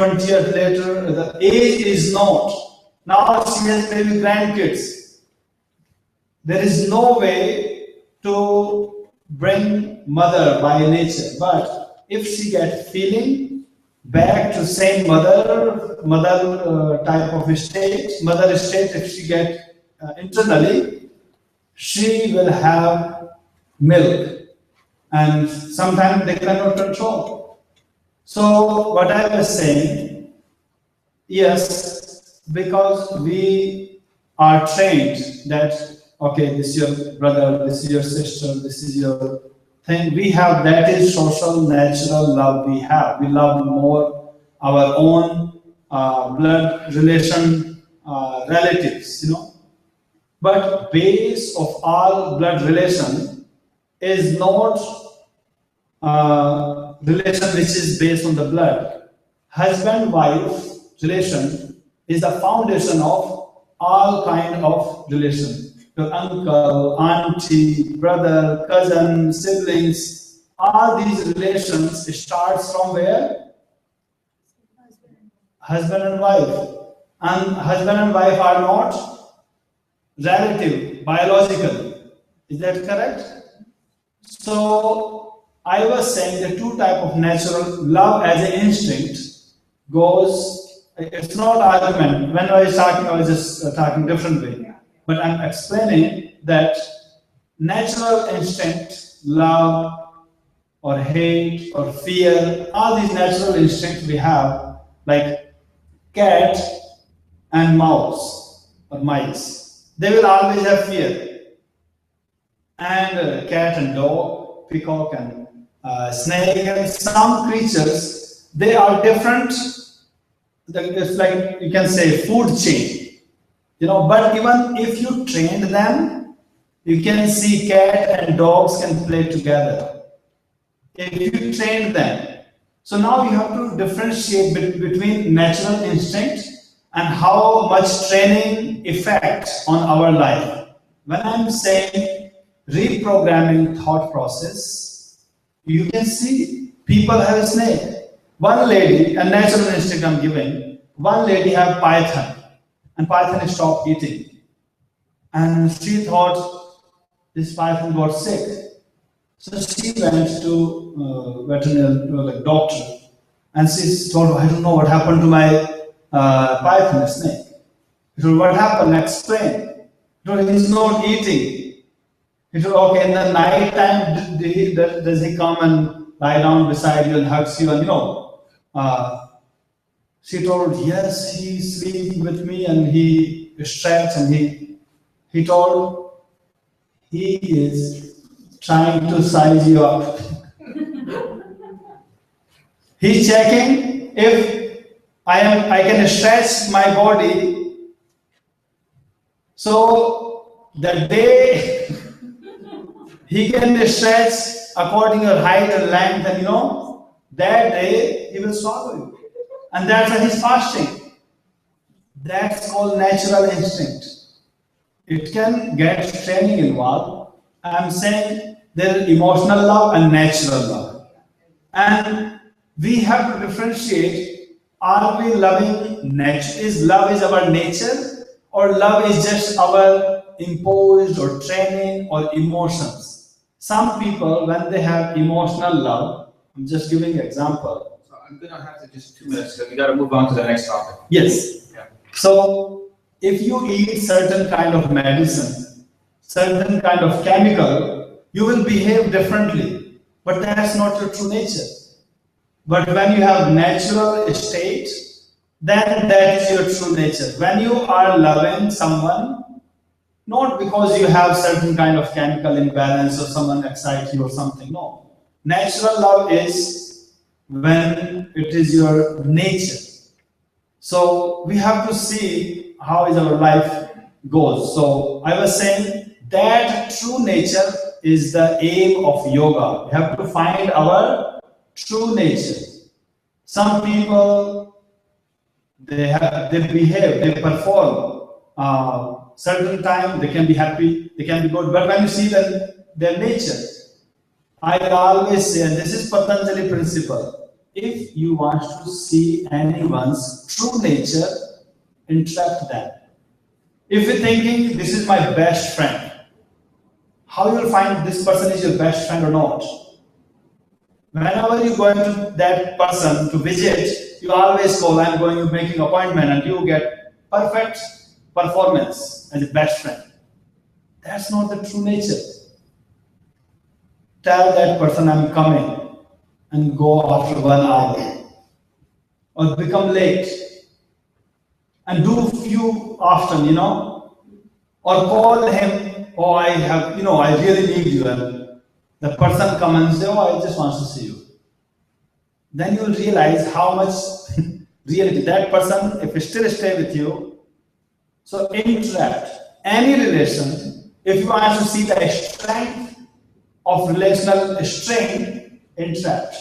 20 years later, the age is not. Now she has maybe grandkids. There is no way to bring mother by nature, but if she gets feeling back to same mother type of state, mother state, if she get internally, she will have milk, and sometimes they cannot control. So what I was saying, yes, because we are trained that, okay, this is your brother, this is your sister, this is your thing. We have, that is social, natural love we have. We love more our own blood relation relatives, But base of all blood relation is not relation which is based on the blood. Husband-wife relation is the foundation of all kind of relation. Your uncle, auntie, brother, cousin, siblings, all these relations starts from where? Husband and wife. And husband and wife are not relative, biological. Is that correct? So I was saying the two type of natural love as an instinct goes, it's not argument. When I was talking, I was just talking different way. But I'm explaining that natural instinct, love or hate or fear, all these natural instincts we have, like cat and mouse or mice, they will always have fear. And cat and dog, peacock and snake, and some creatures, they are different. It's like you can say food chain. But even if you trained them, you can see cat and dogs can play together. If you train them. So now you have to differentiate between natural instinct and how much training affects on our life. When I'm saying reprogramming thought process, you can see people have a snake. One lady, a natural instinct I'm giving, one lady have python. And python stopped eating. And she thought this python got sick. So she went to veterinary doctor. And she told, I don't know what happened to my python snake. He told, what happened? Explain. He told, he's not eating. He told, okay, in the night time, does he come and lie down beside you and hugs you and she told, yes, he's sleeping with me and he stretched and he told, he is trying to size you up. He's checking if I can stretch my body. So the day he can stretch according to your height and length, and that day he will swallow you. And that's why he's fasting. That's called natural instinct. It can get training involved. I'm saying there is emotional love and natural love. And we have to differentiate, are we loving nature? Is love is our nature, or love is just our imposed or training or emotions? Some people, when they have emotional love, I'm just giving an example. I'm going to have to just 2 minutes because we got to move on to the next topic. Yes. Yeah. So if you eat certain kind of medicine, certain kind of chemical, you will behave differently. But that's not your true nature. But when you have natural state, then that is your true nature. When you are loving someone, not because you have certain kind of chemical imbalance or someone excites you or something, no. Natural love is when it is your nature. So we have to see how is our life goes. So I was saying that true nature is the aim of yoga. We have to find our true nature. Some people, they behave, they perform. Certain time they can be happy, they can be good, but when you see their nature, I always say, and this is Patanjali principle, if you want to see anyone's true nature, interact them. If you're thinking this is my best friend, how you will find this person is your best friend or not? Whenever you go to that person to visit, you always call, I'm going to make an appointment, and you get perfect performance as a best friend. That's not the true nature. Tell that person I'm coming and go after 1 hour. Or become late. And do few often, Or call him, oh, I have, I really need you. And the person come and say, oh, I just want to see you. Then you will realize how much reality that person, if he still stay with you, so interact. Any relation, if you want to see the strength of relational strength, interact.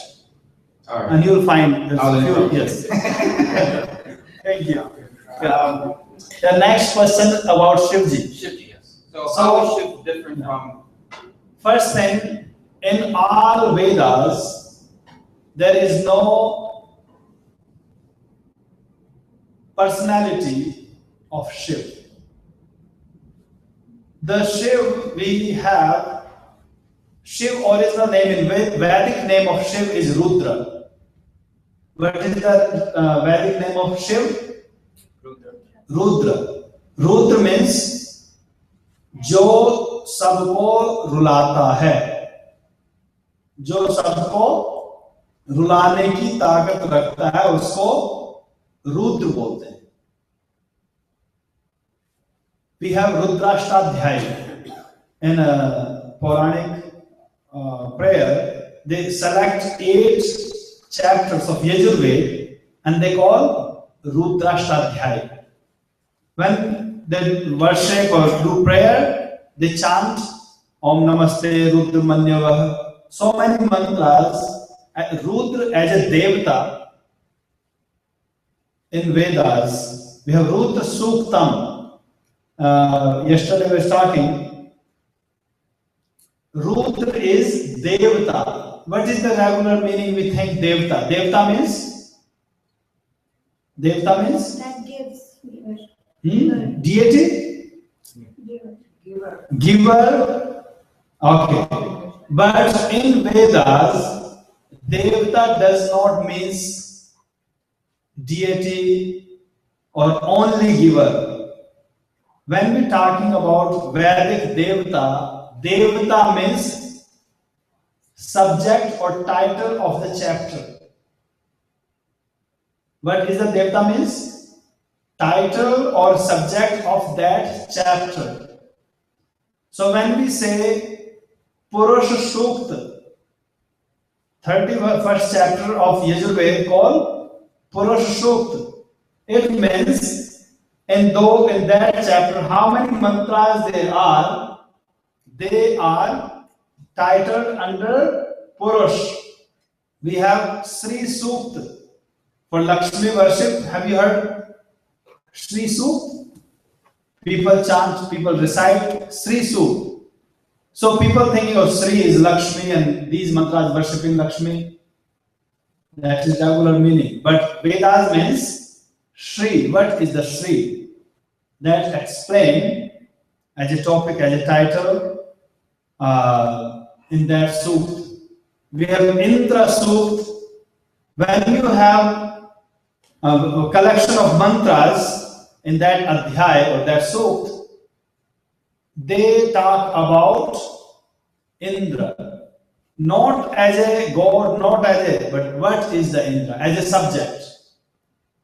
All right. And you will find this I'll few, yes. Thank you. The next question about Shivji. Shivji, yes. So how is Shiv different from? First thing, in all Vedas, there is no personality of Shiv. The Shiv we have, Shiv original name in Vedic name of Shiv is Rudra. What is the Vedic name of Shiv? Rudra. Rudra means जो सबको रुलाता है, जो सबको रुलाने की ताकत रखता है, उसको रुद्र बोलते हैं. We have Rudrashtadhyay in a Puranic prayer. They select 8 chapters of Yajurveda and they call Rudrashtadhyay. When they worship or do prayer, they chant Om Namaste Rudra Manyavah. So many mantras. Rudra as a Devata in Vedas. We have Rudra Suktam. Yesterday we were talking. Rudra is Devata. What is the regular meaning we think Devata? Devata means? Devata means? That gives. Deity? Giver. Okay. But in Vedas, Devata does not mean deity or only giver. When we're talking about Vedic Devata, Devata means subject or title of the chapter. What is the Devata means? Title or subject of that chapter. So when we say Purusha Sukta, 31st chapter of Yajurveda called Purusha Sukta, it means in that chapter how many mantras there are, they are titled under Purush. We have Sri Sukta for Lakshmi worship. Have you heard Sri Sukta? People chant, people recite Sri Sukta. So people thinking of Sri is Lakshmi and these mantras worshipping Lakshmi. That is regular meaning. But Vedas means Sri. What is the Sri? That explained as a topic, as a title in that Sukta. We have Indra Sukta. When you have a collection of mantras in that adhyay or that sukt, they talk about Indra, not as a god, not as a, but what is the Indra? As a subject.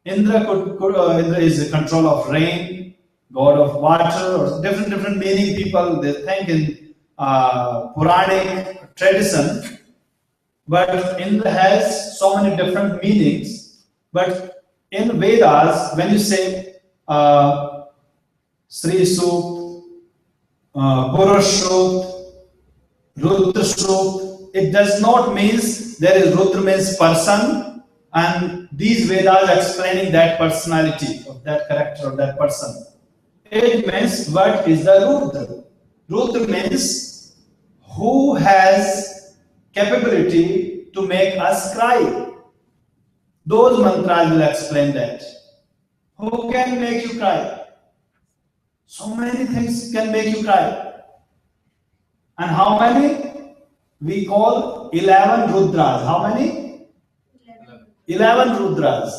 Indra Indra is the control of rain, god of water, or different meaning. People they think in Puranic tradition, but Indra has so many different meanings. But in Vedas, when you say Sri Sukt, Purush Sukt, Rudra Sukt, it does not mean there is Rudra means person, and these Vedas explaining that personality of that character of that person. It means what is the Rudra? Rudra means who has capability to make us cry. Those mantras will explain that. Who can make you cry? So many things can make you cry. And how many? We call 11 Rudras. How many? 11 Rudras.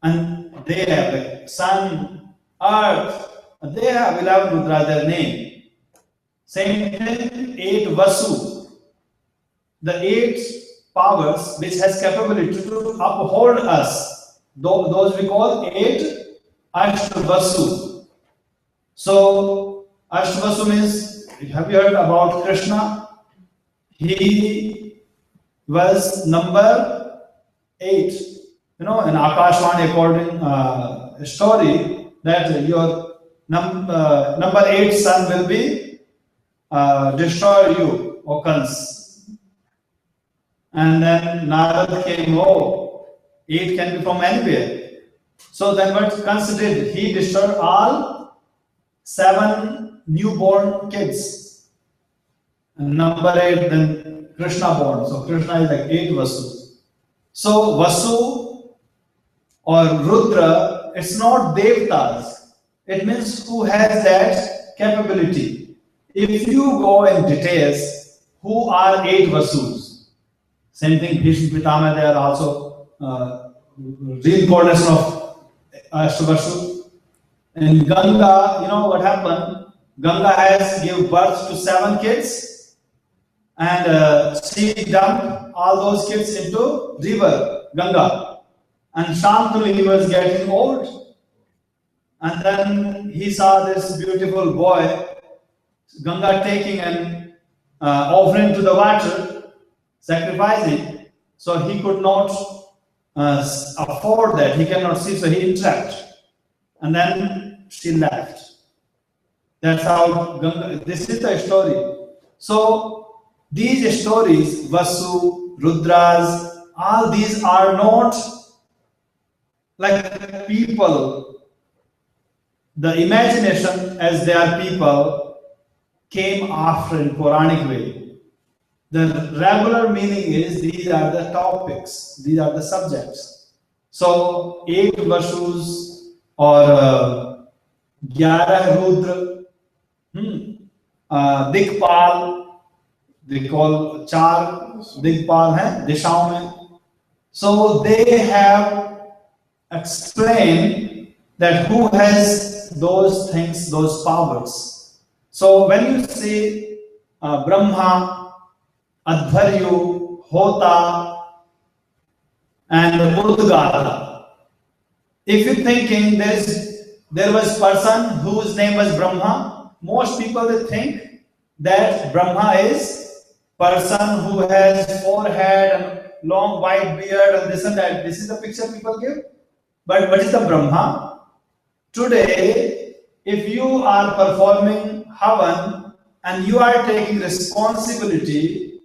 And they have like sun, earth. They have 11 Rudras, their name. Same thing, 8 Vasu. The 8 powers which has capability to uphold us. Those we call 8 Ashtavasu. So Ashtavasu means, have you heard about Krishna? He was number 8. You know, in Akashvani according story that your number 8 son will be destroy you, O Kans. And then Narad came, oh, 8 can be from anywhere. So then what Kans did? He destroyed all 7 newborn kids. And number 8, then Krishna born. So Krishna is like 8 Vasu. So Vasu or Rudra, it's not Devatas. It means who has that capability. If you go in details, who are 8 Vasus? Same thing, Bhishma Pitama, they are also reincarnation of Ashtavasu. In Ganga, you know what happened? Ganga has given birth to 7 kids, and she dumped all those kids into river Ganga. And Shantanu, he was getting old, and then he saw this beautiful boy, Ganga taking an offering to the water, sacrificing. So he could not afford that. He cannot see, so he interrupted. And then she left. That's how Ganga, this is the story. So these stories, Vasu, Rudras, all these are not like people. The imagination as they are people came after in Puranic way. The regular meaning is these are the topics, these are the subjects. So 8 Vasus or 11 Rudra, Dikpal, they call 4 Dikpal hai dishaon mein. So they have explained that who has those things, those powers. So when you say Brahma, Advaryu, Hota, and Udgata. If you're thinking there was person whose name was Brahma, most people will think that Brahma is person who has forehead and long white beard and this and that. This is the picture people give. But what is the Brahma? Today, if you are performing Havan and you are taking responsibility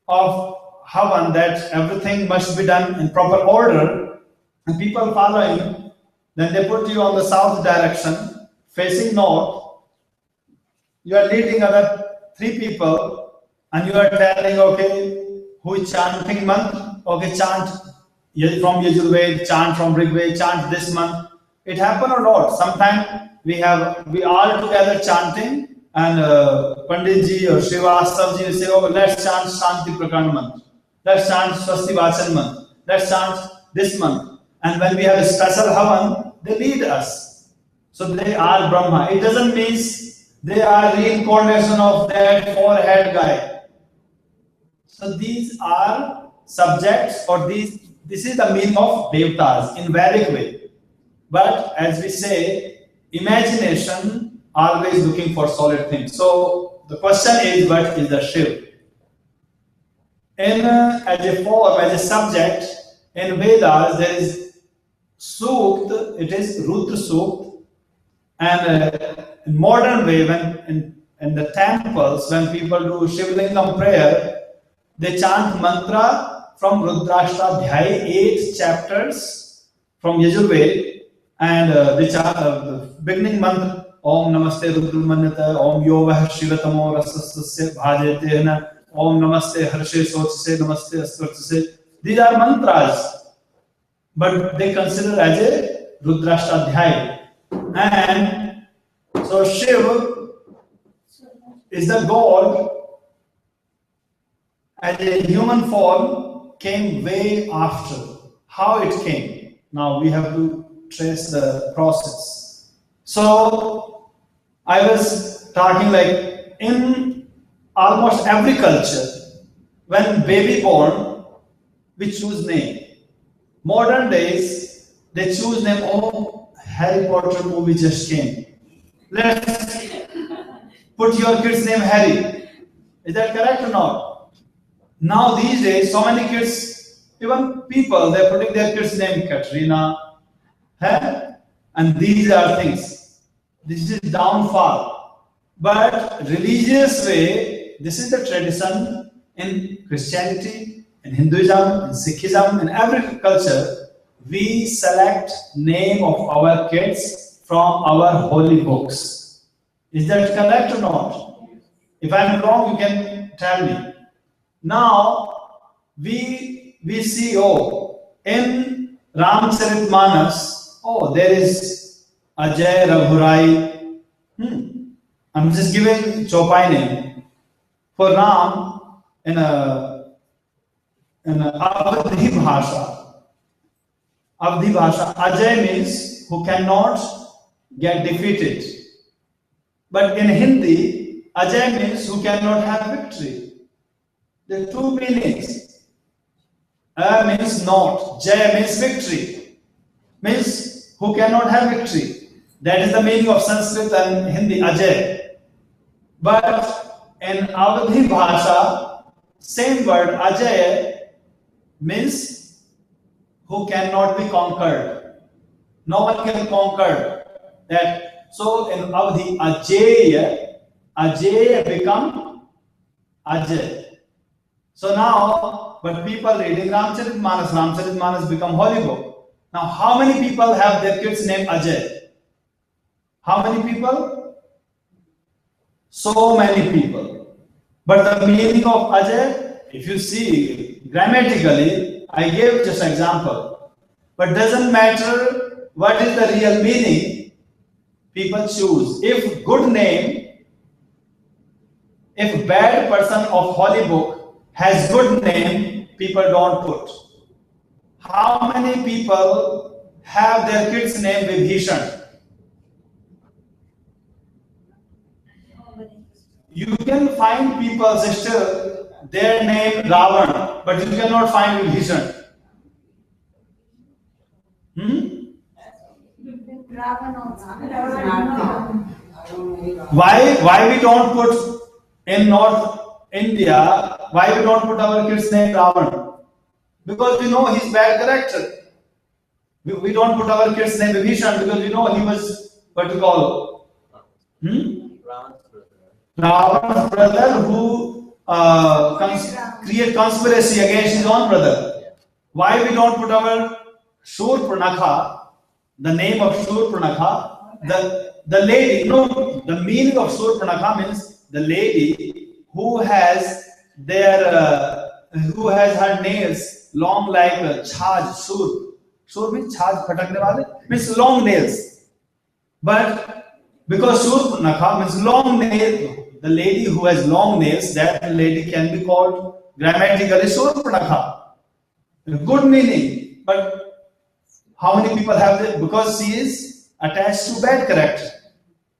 of Havan, that everything must be done in proper order, and people following, then they put you on the south direction, facing north. You are leading other 3 people, and you are telling, okay, who is chanting month? Okay, chant from Yajurved, chant from Rigved, chant this month. It happened or not? Sometimes we all together chanting, and Pandit ji or Srivastav ji will say, oh, let's chant Shanti Prakana month. Let's chant Swasti Vachan month. Let's chant this month. And when we have a special Havan, they lead us. So they are Brahma. It doesn't mean they are reincarnation of that forehead guy. So these are subjects, or this is the meaning of Devatas in Vedic way. But as we say, imagination always looking for solid things. So the question is, what is the Shiv? As a form, as a subject, in Vedas there is Sukt, it is Rudra Sukt, and in modern way, when in the temples, when people do Shivlingam prayer, they chant mantra from Rudrashtadhyay, 8 chapters from Yajurved, and they chant the beginning mantra, Om Namaste Rudramanyata, Om Yovah Shivatamo Rasasya Bhajete, Om Namaste Harshe Sochse, Namaste Asvartse. These are mantras. but they consider as a Rudrashtadhyay. And so Shiv is the God as a human form came way after. How it came? Now we have to trace the process. So I was talking like in almost every culture, when baby born, we choose name. Modern days, they choose name. Oh, Harry Potter movie just came. Let's put your kid's name Harry. Is that correct or not? Now these days, so many kids, even people, they're putting their kids' name Katrina, and these are things. This is downfall. But religious way, this is the tradition in Christianity, in Hinduism, in Sikhism, in every culture. We select name of our kids from our holy books. Is that correct or not? If I'm wrong, you can tell me. Now we see, in Ramcharitmanas, there is Ajay Raghurai. I'm just giving Chopai name for Ram in a Avadhi Bhasha. Avadhi Bhasha, Ajay means who cannot get defeated. But in Hindi, Ajay means who cannot have victory. There are two meanings. A means not, Jay means victory, means who cannot have victory. That is the meaning of Sanskrit and Hindi, Ajay. But in Avadhi Bhasha, same word, Ajay, means who cannot be conquered. No one can conquer that. So in Avadhi, Ajay become Ajay. So now, but people reading Ramcharitmanas become holy book. Now, how many people have their kids named Ajay? How many people? So many people. But the meaning of Ajay, if you see grammatically, I gave just an example. But doesn't matter what is the real meaning, people choose. If good name, if bad person of holy book has good name, people don't put. How many people have their kids name Vibhishan? You can find people still their name Ravan, but you cannot find Vibhishan. Why we don't put in North India? Why we don't put our kids name Ravan? Because we know he's bad character. We don't put our kids name Vibhishan because we know he was what you call Ravan's brother who create conspiracy against his own brother. Why we don't put our Shurpanakha, the name of Shurpanakha, the lady, the meaning of Shurpanakha means the lady who has her nails long like a chaj, Shur means chaj, phatakne wale, means long nails. But because Shurpanakha means long nails, the lady who has long nails, that lady can be called grammatically Shurpanakha. Good meaning, but how many people have that? Because she is attached to bad character.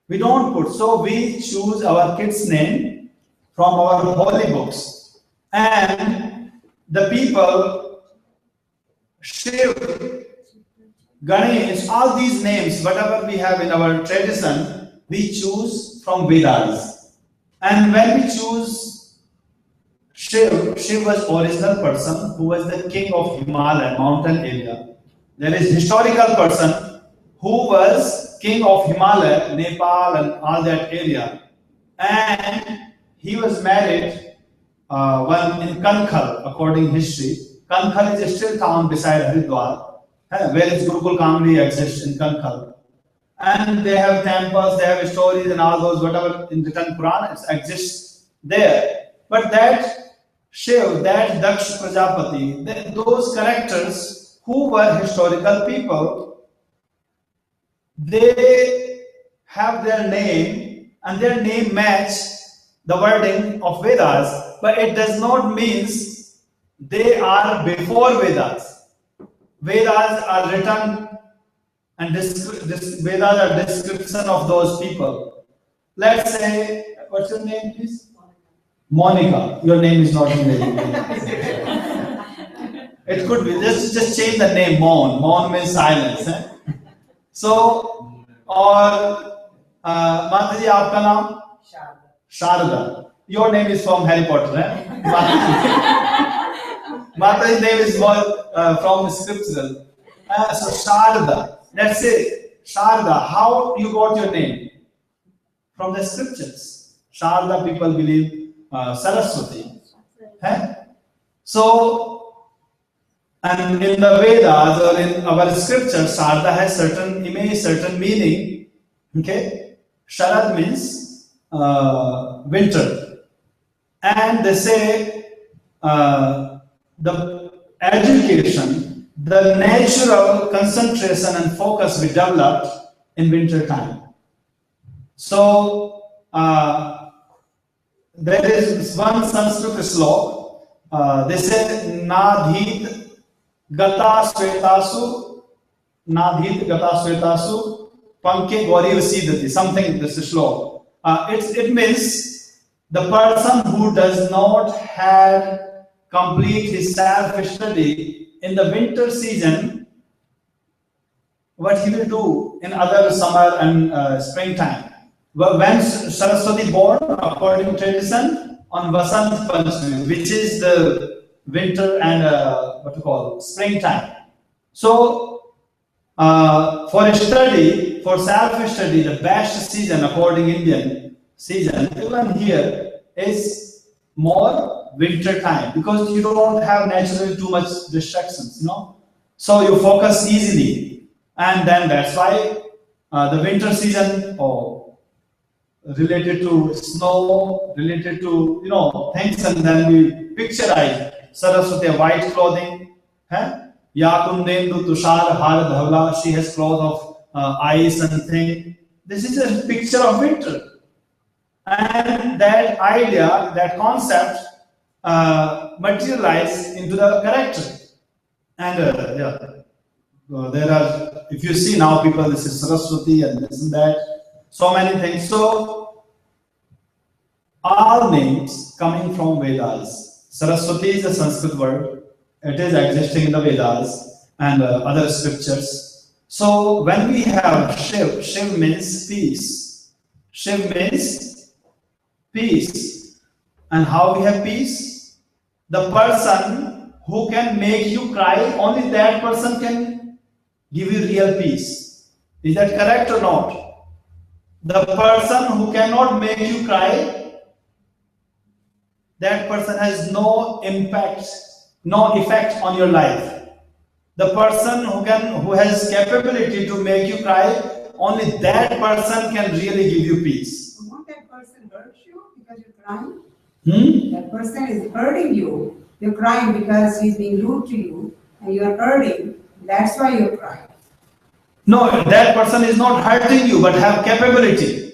We don't put. So we choose our kids' name from our holy books. And the people, Shiv, Ganesh, all these names, whatever we have in our tradition, we choose from Vedas. And when we choose Shiv was original person who was the king of Himalaya, mountain area. There is historical person who was king of Himalaya, Nepal and all that area. And he was married one in Kankhal, according history. Kankhal is still town beside Haridwar, where is Gurukul Kamli exists in Kankhal. And they have temples, they have stories and all those, whatever in written Quran exists there. But that Shiv, that Daksh Prajapati, those characters who were historical people, they have their name and their name match the wording of Vedas, but it does not mean they are before Vedas. Vedas are written and Vedas are description of those people. Let's say, what's your name, please? Monica. Your name is not in the It could be. Just change the name. Mon means silence. So, or Mataji, आपका नाम? Sharda. Your name is from Harry Potter, Mataji's name is more from scriptural. So Sharda. Let's say Sharda. How you got your name? From the scriptures. Sharda people believe Saraswati. So, and in the Vedas or in our scriptures, Sharda has certain image, certain meaning. Okay, Sharad means winter, and they say the education, the natural concentration and focus we developed in winter time. So there is one Sanskrit slok. They say Nadhit Gata Swetasu Panke Gauriv Siddhati. Something this is slow. It means the person who does not have complete his self-study in the winter season, what he will do in other summer and springtime. When Saraswati born, according to tradition, on Vasant Panchami, which is the winter and what you call springtime. So, for study, for self-study, the best season according Indian season, even here is more winter time because you don't have naturally too much distractions, So you focus easily, and then that's why the winter season related to snow, related to things, and then we picturize Saraswati white clothing. Yakundendu Tushar Har Dhavla, she has clothes of ice and thing. This is a picture of winter. And that idea, that concept materialized into the character. And there are, if you see now people, this is Saraswati and this and that, so many things. So, all names coming from Vedas. Saraswati is a Sanskrit word. It is existing in the Vedas and other scriptures. So, when we have Shiv, Shiv means peace. Shiv means peace. And how we have peace? The person who can make you cry, only that person can give you real peace. Is that correct or not? The person who cannot make you cry, that person has no impact, no effect on your life. The person who has capability to make you cry, only that person can really give you peace. Won't that person hurt you because you're crying? That person is hurting you. You're crying because he's being rude to you and you're hurting. That's why you're crying. No, that person is not hurting you but have capability.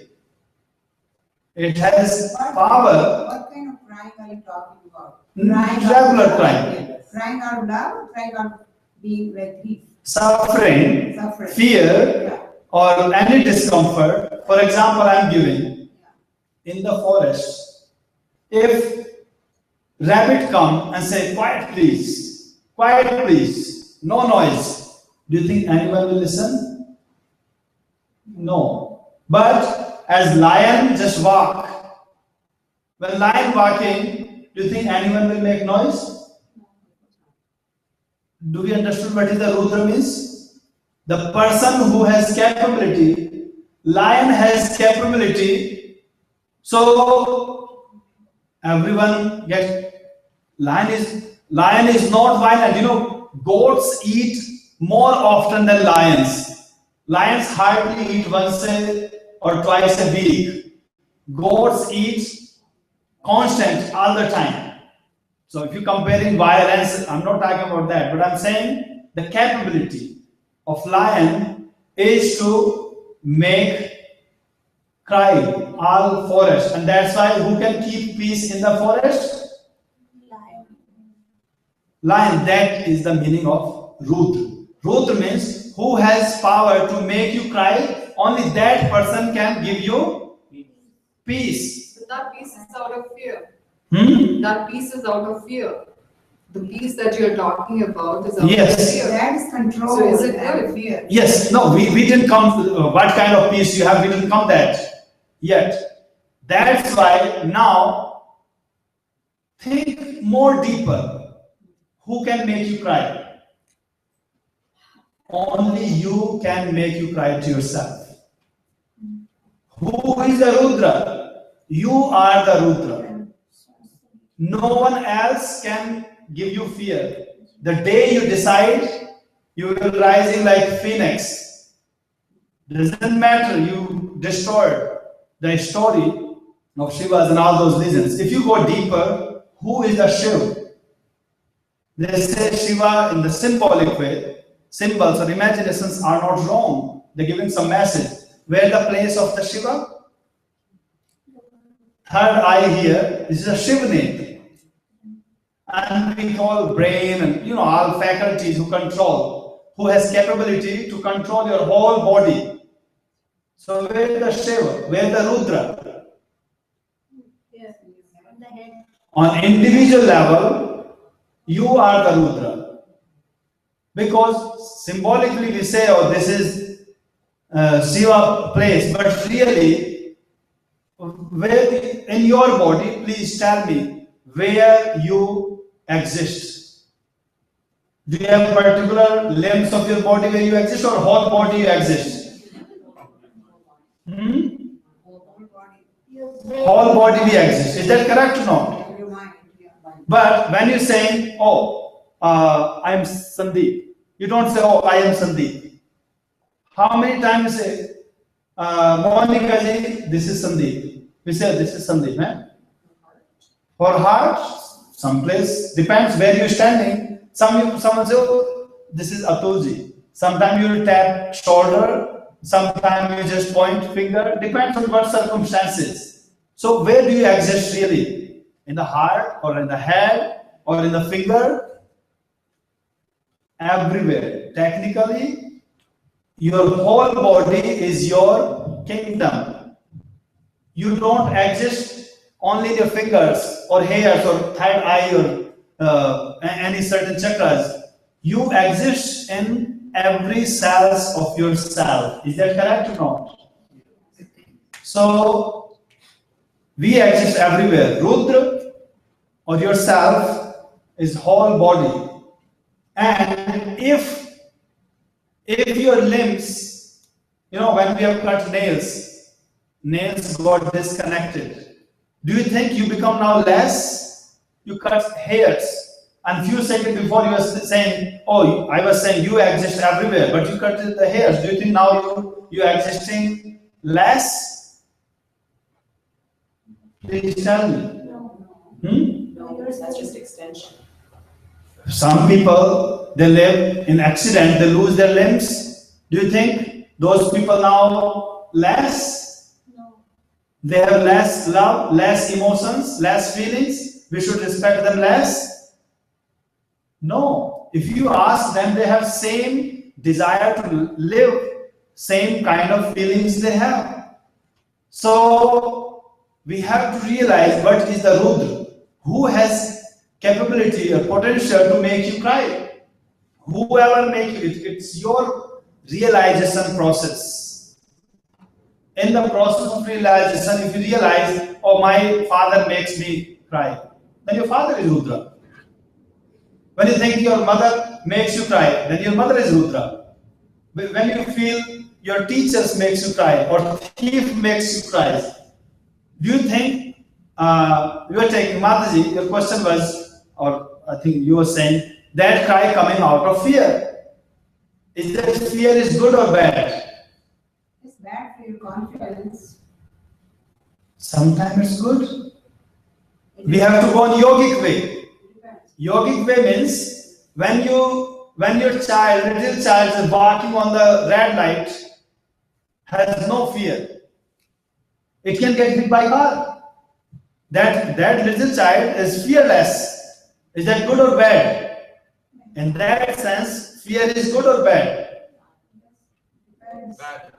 It has power. What kind of crying are you talking about? Regular crying. Crying out loud, crying out being like grief. Suffering, fear, or any discomfort. For example, I'm giving in the forest. If rabbit come and say, quiet please, no noise. Do you think anyone will listen? No. But as lion just walk, when lion walking, do you think anyone will make noise? Do we understand what is the Rudra means? The person who has capability, lion has capability, so everyone gets, lion is not violent. Goats eat more often than lions. Lions hardly eat once or twice a week. Goats eat constant all the time. So if you're comparing violence, I'm not talking about that, but I'm saying the capability of lion is to make cry all forest, and that's why who can keep peace in the forest? Lion. That is the meaning of Rudra. Rudra means who has power to make you cry. Only that person can give you peace. So that peace is out of fear. Hmm? That peace is out of fear. The peace that you're talking about is out Yes. of fear. That is control. So is it and good? fear. Yes. No, we didn't come. What kind of peace you have? We didn't come that yet. That's why now think more deeper. Who can make you cry? Only you can make you cry to yourself. Who is the Rudra? You are the Rudra. No one else can give you fear. The day you decide, you will rising like phoenix. Doesn't matter, you destroyed the story of Shivas and all those legends. If you go deeper, who is the Shiva? They say Shiva in the symbolic way. Symbols or imaginations are not wrong. They're giving some message. Where the place of the Shiva? Third eye here. This is a Shiva name. And we call brain and all faculties who control, who has capability to control your whole body. So where is the Shiva? Where the Rudra? Yes, on the head. On individual level, you are the Rudra. Because symbolically we say, oh, this is Shiva place, but really, where in your body, please tell me where you exist. Do you have particular limbs of your body where you exist, or whole body you exist? Whole body we exist. Is that correct or not? Your mind, yeah. But when you're saying, oh, I'm Sundeep, you don't say, oh, I am Sundeep. How many times you say, Monica ji, this is Sundeep? We say, this is Sundeep, man. For heart, someplace, depends where you're standing. Someone say, oh, this is Atul ji. Sometimes you tap shoulder, sometimes you just point finger, depends on what circumstances. So where do you exist really? In the heart, or in the head, or in the finger? Everywhere. Technically, your whole body is your kingdom. You don't exist only in your fingers or hairs or third eye or any certain chakras. You exist in every cells of yourself. Is that correct or not? So we exist everywhere. Rudra or yourself is whole body. And if your limbs, when we have cut nails got disconnected. Do you think you become now less? You cut hairs, and few seconds before you were saying, oh, I was saying you exist everywhere, but you cut the hairs. Do you think now you are existing less? Please tell me. No, that's just extension. Some people, they live in accident, they lose their limbs. Do you think those people now less? No. They have less love, less emotions, less feelings? We should respect them less? No. If you ask them, they have same desire to live, same kind of feelings they have. So we have to realize what is the Rudra. Who has capability or potential to make you cry? Whoever make you, it's your realization process. In the process of realization, if you realize, oh, my father makes me cry, then your father is Rudra. When you think your mother makes you cry, then your mother is Rudra. When you feel your teachers makes you cry or thief makes you cry, do you think you are taking Mataji, your question was, or I think you were saying, that cry coming out of fear. Is that fear is good or bad? It's bad for your confidence. Sometimes it's good. We have to go on yogic way. Yogic way means when you when your child, little child is walking on the red light, has no fear. It can get hit by car. That little child is fearless. Is that good or bad? In that sense, fear is good or bad? Bad.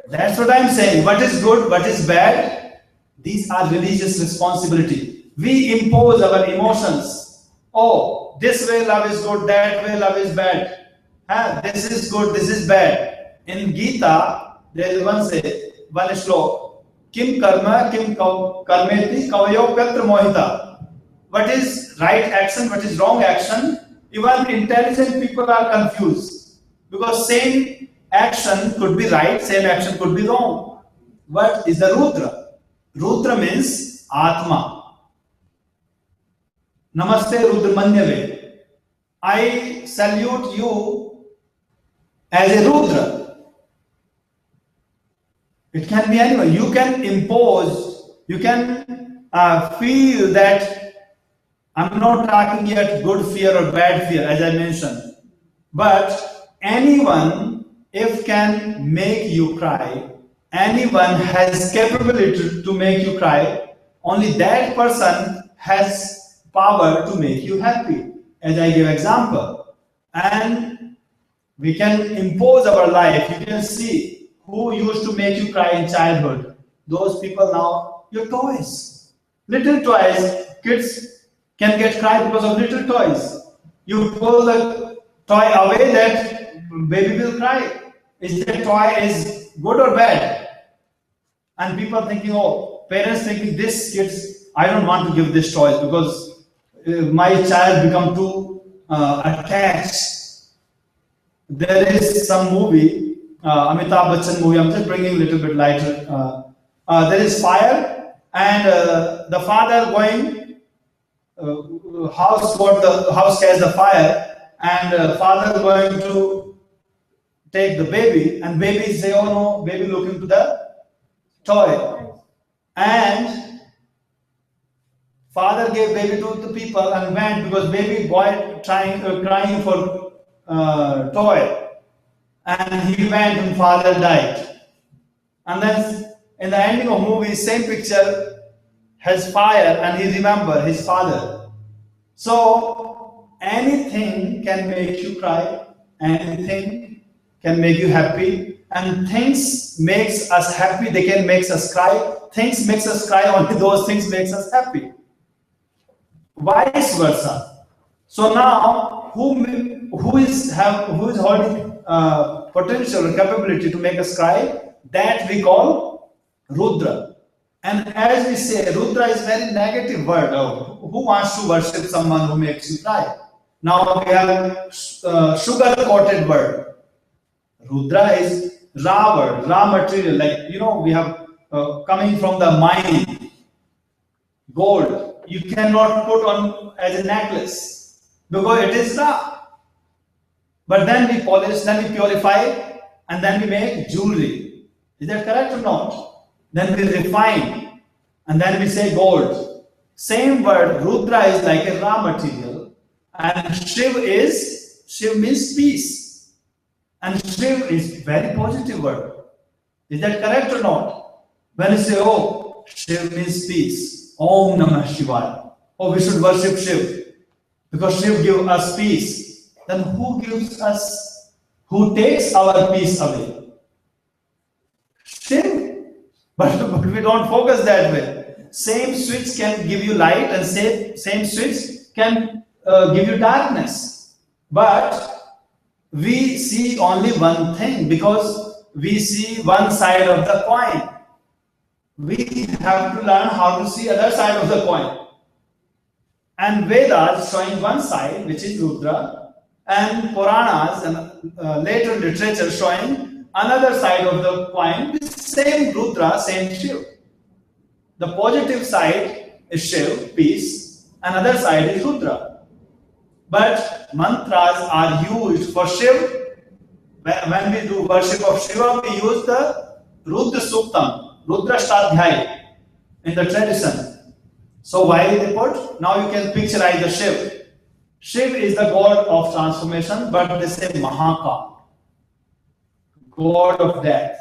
That's what I'm saying. What is good, what is bad? These are religious responsibility. We impose our emotions. Oh, this way love is good, that way love is bad. This is good, this is bad. In Gita, there is one shlok. Kim karma, kim karmeti, kavayo pyatra mohita. What is right action, what is wrong action? Even intelligent people are confused. Because same action could be right, same action could be wrong. What is the Rudra? Rudra means Atma. Namaste Rudramanyave. I salute you as a Rudra. It can be anyone. You can impose, you can feel that I'm not talking yet good fear or bad fear, as I mentioned. But anyone, if can make you cry, anyone has capability to make you cry, only that person has power to make you happy, as I give example. And we can impose our life. You can see who used to make you cry in childhood. Those people now, your toys. Little toys, kids can get cry because of little toys. You pull the toy away, that baby will cry. Is that toy is good or bad? And people thinking, oh, parents thinking this kids, I don't want to give this toys because my child become too attached. There is some movie, Amitabh Bachchan movie, I'm just bringing a little bit lighter. There is fire and the father going, house catch the fire, and father going to take the baby, and baby say, oh no, baby looking to the toy. And father gave baby to the people and went because baby boy crying for toy, and he went and father died. And then in the ending of movie, same picture has fire and he remember his father. So anything can make you cry, anything can make you happy, and things makes us happy, they can make us cry. Things makes us cry, only those things makes us happy. Vice versa. So now, who is holding potential or capability to make us cry? That we call Rudra. And as we say, Rudra is very negative word. Who wants to worship someone who makes you cry? Now we have sugar-coated word. Rudra is raw word, raw material. Like, we have coming from the mine, gold. You cannot put on as a necklace because it is raw. But then we polish, then we purify, and then we make jewelry. Is that correct or not? Then we refine, and then we say gold. Same word, Rudra is like a raw material, and Shiv means peace. And Shiv is very positive word. Is that correct or not? When you say, oh, Shiv means peace. Om Namah Shivaya. Oh, we should worship Shiv because Shiv gives us peace. Then who gives us, who takes our peace away? Shiv. But we don't focus that way. Same switch can give you light and same switch can give you darkness. But we see only one thing because we see one side of the coin. We have to learn how to see other side of the coin. And Vedas showing one side, which is Rudra, and Puranas and later literature showing another side of the coin, same Rudra, same Shiv. The positive side is Shiv, peace, and other side is Rudra. But mantras are used for Shiv. When we do worship of Shiva, we use the Rudra Suktam, Rudra Shtadhyay in the tradition. So why they put? Now you can picturize the Shiv. Shiv is the god of transformation, but they say Mahakal, god of death.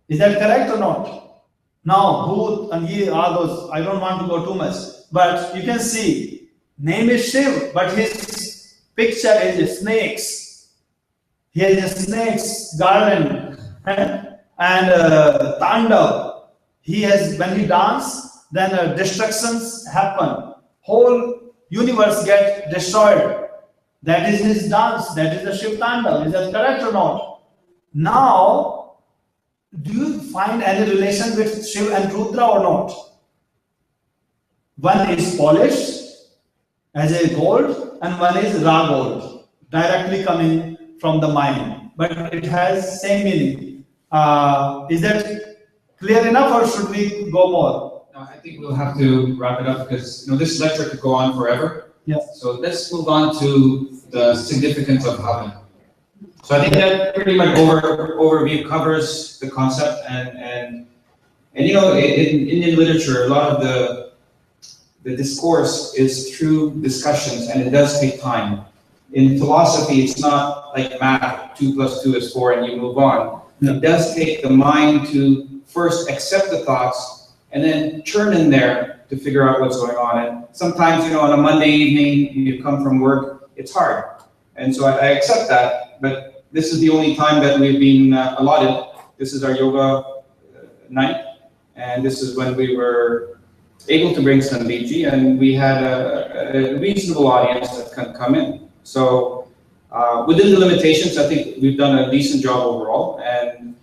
Is that correct or not? Now, who and ye are those? I don't want to go too much, but you can see, name is Shiv, but his picture is snakes. He has a snake's garland and Tandav. He has, when he dance, then destructions happen. Whole universe gets destroyed. That is his dance. That is the Shiv Tandav. Is that correct or not? Now, do you find any relation with Shiv and Rudra or not? One is polished as a gold and one is raw gold, directly coming from the mine. But it has same meaning. Is that clear enough or should we go more? No, I think we'll have to wrap it up because this lecture could go on forever. Yeah. So let's move on to the significance of Havan. So I think that pretty much overview covers the concept and in Indian literature, a lot of the discourse is through discussions and it does take time. In philosophy, it's not like math, 2 + 2 is 4 and you move on. Yeah. It does take the mind to first accept the thoughts and then churn in there to figure out what's going on. And sometimes, on a Monday evening, you come from work, it's hard. And so I accept that, but this is the only time that we've been allotted. This is our yoga night, and this is when we were able to bring Sundeep, and we had a reasonable audience that can come in. So within the limitations, I think we've done a decent job overall, and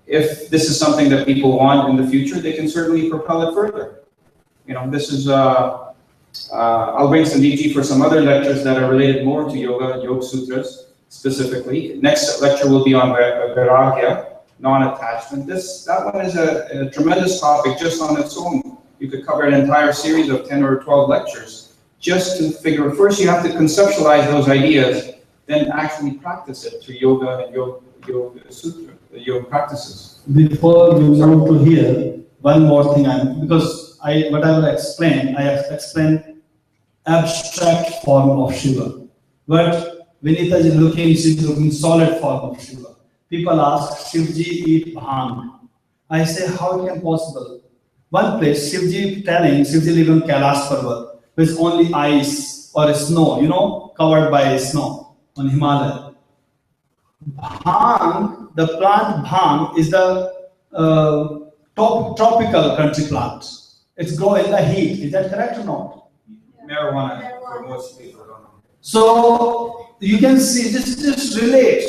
if this is something that people want in the future, they can certainly propel it further. This is, I'll bring Sundeep for some other lectures that are related more to Yoga Sutras specifically. Next lecture will be on Vairagya, non-attachment. That one is a tremendous topic just on its own. You could cover an entire series of 10 or 12 lectures just to figure, first you have to conceptualize those ideas, then actually practice it through yoga and yoga sutra, the yoga practices. Before we move to here, one more thing, because whatever I have explained abstract form of Shiva. But Vinita is looking solid form of Shiva. People ask, Shivji eat bhang. I say, how it can possible? One place, Shivji live in Kailash Parvat, with only ice or snow, covered by snow on Himalaya. Bhang, the plant bhang is the tropical country plant. It's grow in the heat. Is that correct or not? Marijuana for most people. So you can see, just relate.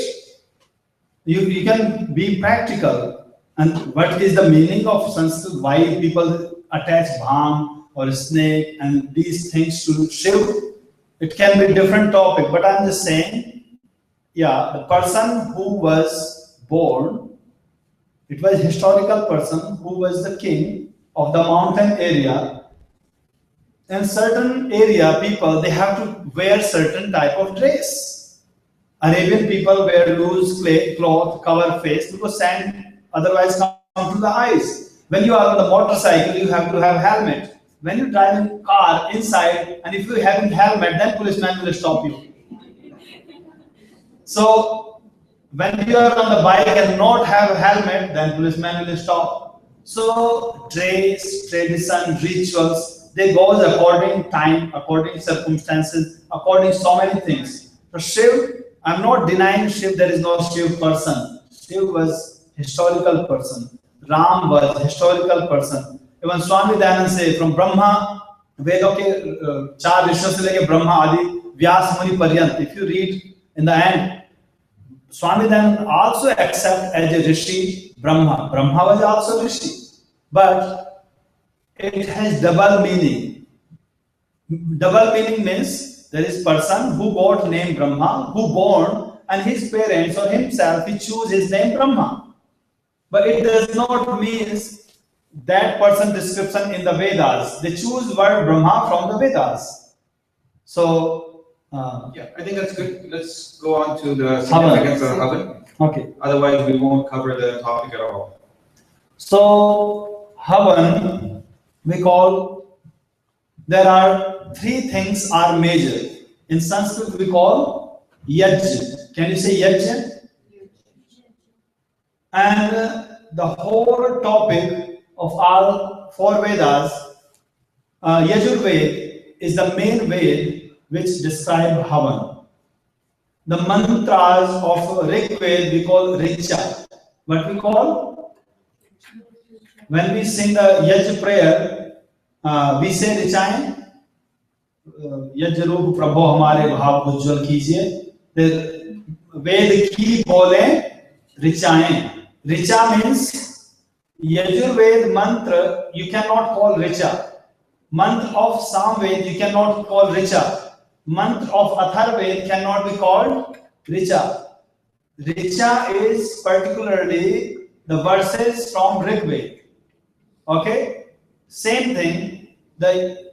You can be practical. And what is the meaning of Sanskrit? Why people attach bhang or snake and these things to Shiv? It can be different topic, but I'm just saying, the person who was born, it was a historical person who was the king of the mountain area. In certain area, people, they have to wear certain type of dress. Arabian people wear loose cloth, cover face, because sand otherwise come to the eyes. When you are on the motorcycle, you have to have helmet. When you drive in car inside, and if you haven't helmet, then policeman will stop you. So when you are on the bike and not have a helmet, then policeman will stop. So dress, tradition, rituals, they go according time, according circumstances, according so many things. So Shiv, I'm not denying Shiv, there is no Shiv person. Shiv was historical person. Ram was historical person. Even Swami Dayanand say, from Brahma, Vedo ke 4 rishon se leke Brahma adi, Vyas Muni Paryant. If you read in the end, Swami Dayanand also accept as a rishi Brahma. Brahma was also rishi. But it has double meaning. Double meaning means there is person who got name Brahma, who born, and his parents or himself, he choose his name Brahma. But it does not mean that person description in the Vedas. They choose word Brahma from the Vedas. So, I think that's good. Let's go on to the significance of Havan. Okay. Otherwise, we won't cover the topic at all. So, Havan, we call, there are 3 things are major in Sanskrit we call yajna. Can you say yajna? And the whole topic of our four Vedas, Yajurved is the main Ved which describe Havan. The mantras of Rig Ved we call Richa. What we call? When we sing the Yaj prayer, we say Richaएं. यज रूप प्रभो हमारे भाव उज्जवल कीजिए. वेद की बोले ऋचाएं. Richa means Yajurved mantra you cannot call Richa. Mantra of Samved you cannot call Richa. Mantra of Atharved cannot be called Richa. Richa is particularly the verses from Rigved. Okay? Same thing, the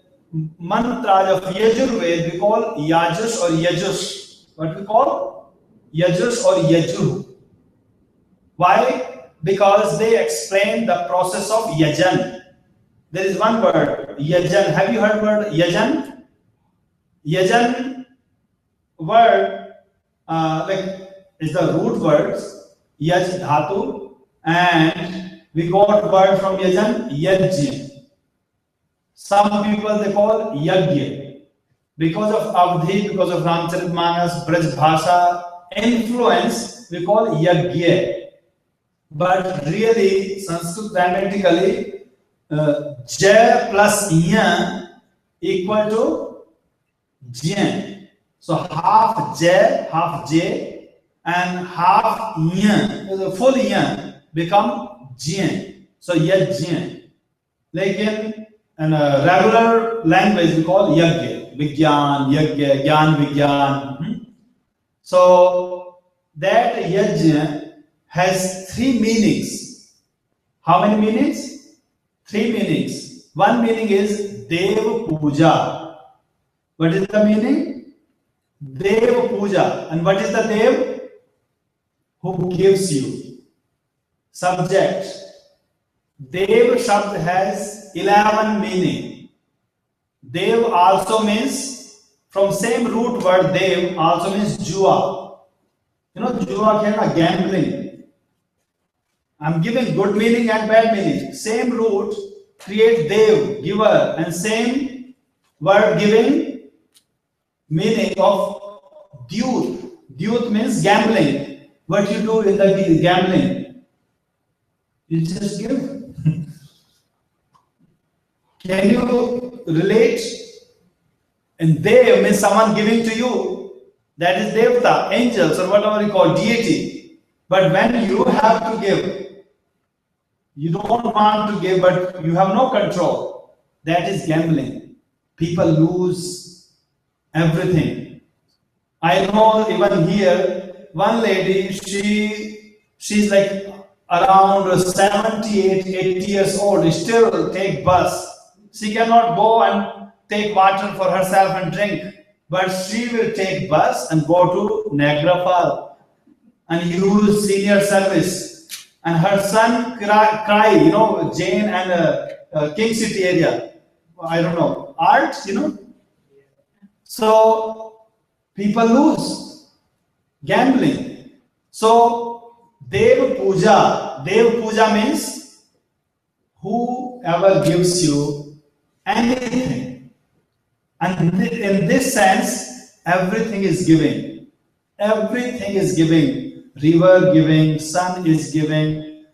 mantra of Yajurved we call Yajush or Yajush. What we call? Yajush or Yaju. Why? Because they explain the process of yajan. There is one word, yajan. Have you heard word yajan? Yajan word is the root words yaj dhatu, and we got word from yajan yajya. Some people they call yagya. Because of Avdhi, because of Ramcharitmanas, Braj Bhasha influence, we call yagya. But really, Sanskrit grammatically, J plus Y equal to J. So half J, and half Y, the full Y become J. So Yaj. Like in a regular language, we call Yagya, Vigyan, Yagya, Gyan, Vigyan. So that Yajna has three meanings. How many meanings? Three meanings. One meaning is Dev Puja. What is the meaning? Dev Puja. And what is the Dev? Who gives you. Subject. Dev Shabd has 11 meaning. Dev also means, from same root word Dev also means Jua. You know, Jua is gambling. I'm giving good meaning and bad meaning. Same root create Dev, giver, and same word giving meaning of Dyut. Dyut means gambling. What you do in the gambling? You just give. Can you relate? And Dev means someone giving to you. That is Devta, angels, or whatever you call deity. But when you have to give, you don't want to give, but you have no control. That is gambling. People lose everything. I know even here, one lady, she's like around 78, 80 years old, still take bus. She cannot go and take water for herself and drink, but she will take bus and go to Niagara Falls and use senior service. And her son cry, you know, Jane and King City area. I don't know, art, you know. So people lose. Gambling. So Dev Puja. Dev Puja means whoever gives you anything. And in this sense, everything is giving. Everything is giving. River giving, sun is giving,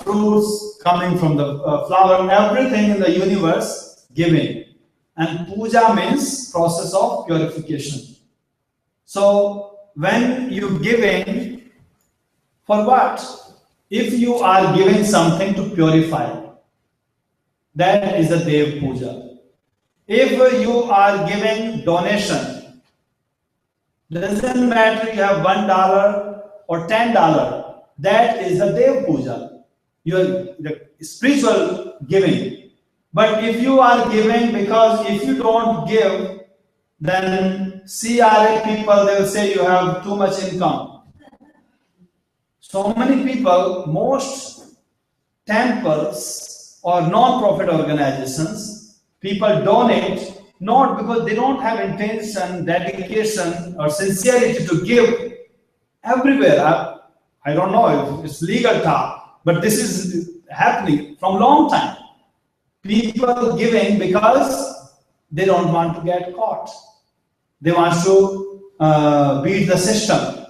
fruits coming from the flower, everything in the universe giving. And puja means process of purification. So when you giving, for what? If you are giving something to purify, that is a Dev Puja. If you are giving donation, doesn't matter you have $1 or $10, that is a Dev Puja. Your spiritual giving. But if you are giving, because if you don't give, then CRA people, they will say you have too much income. So many people, most temples or non-profit organizations, people donate not because they don't have intention, dedication, or sincerity to give everywhere. I don't know if it's legal talk, but this is happening from long time. People giving because they don't want to get caught. They want to beat the system.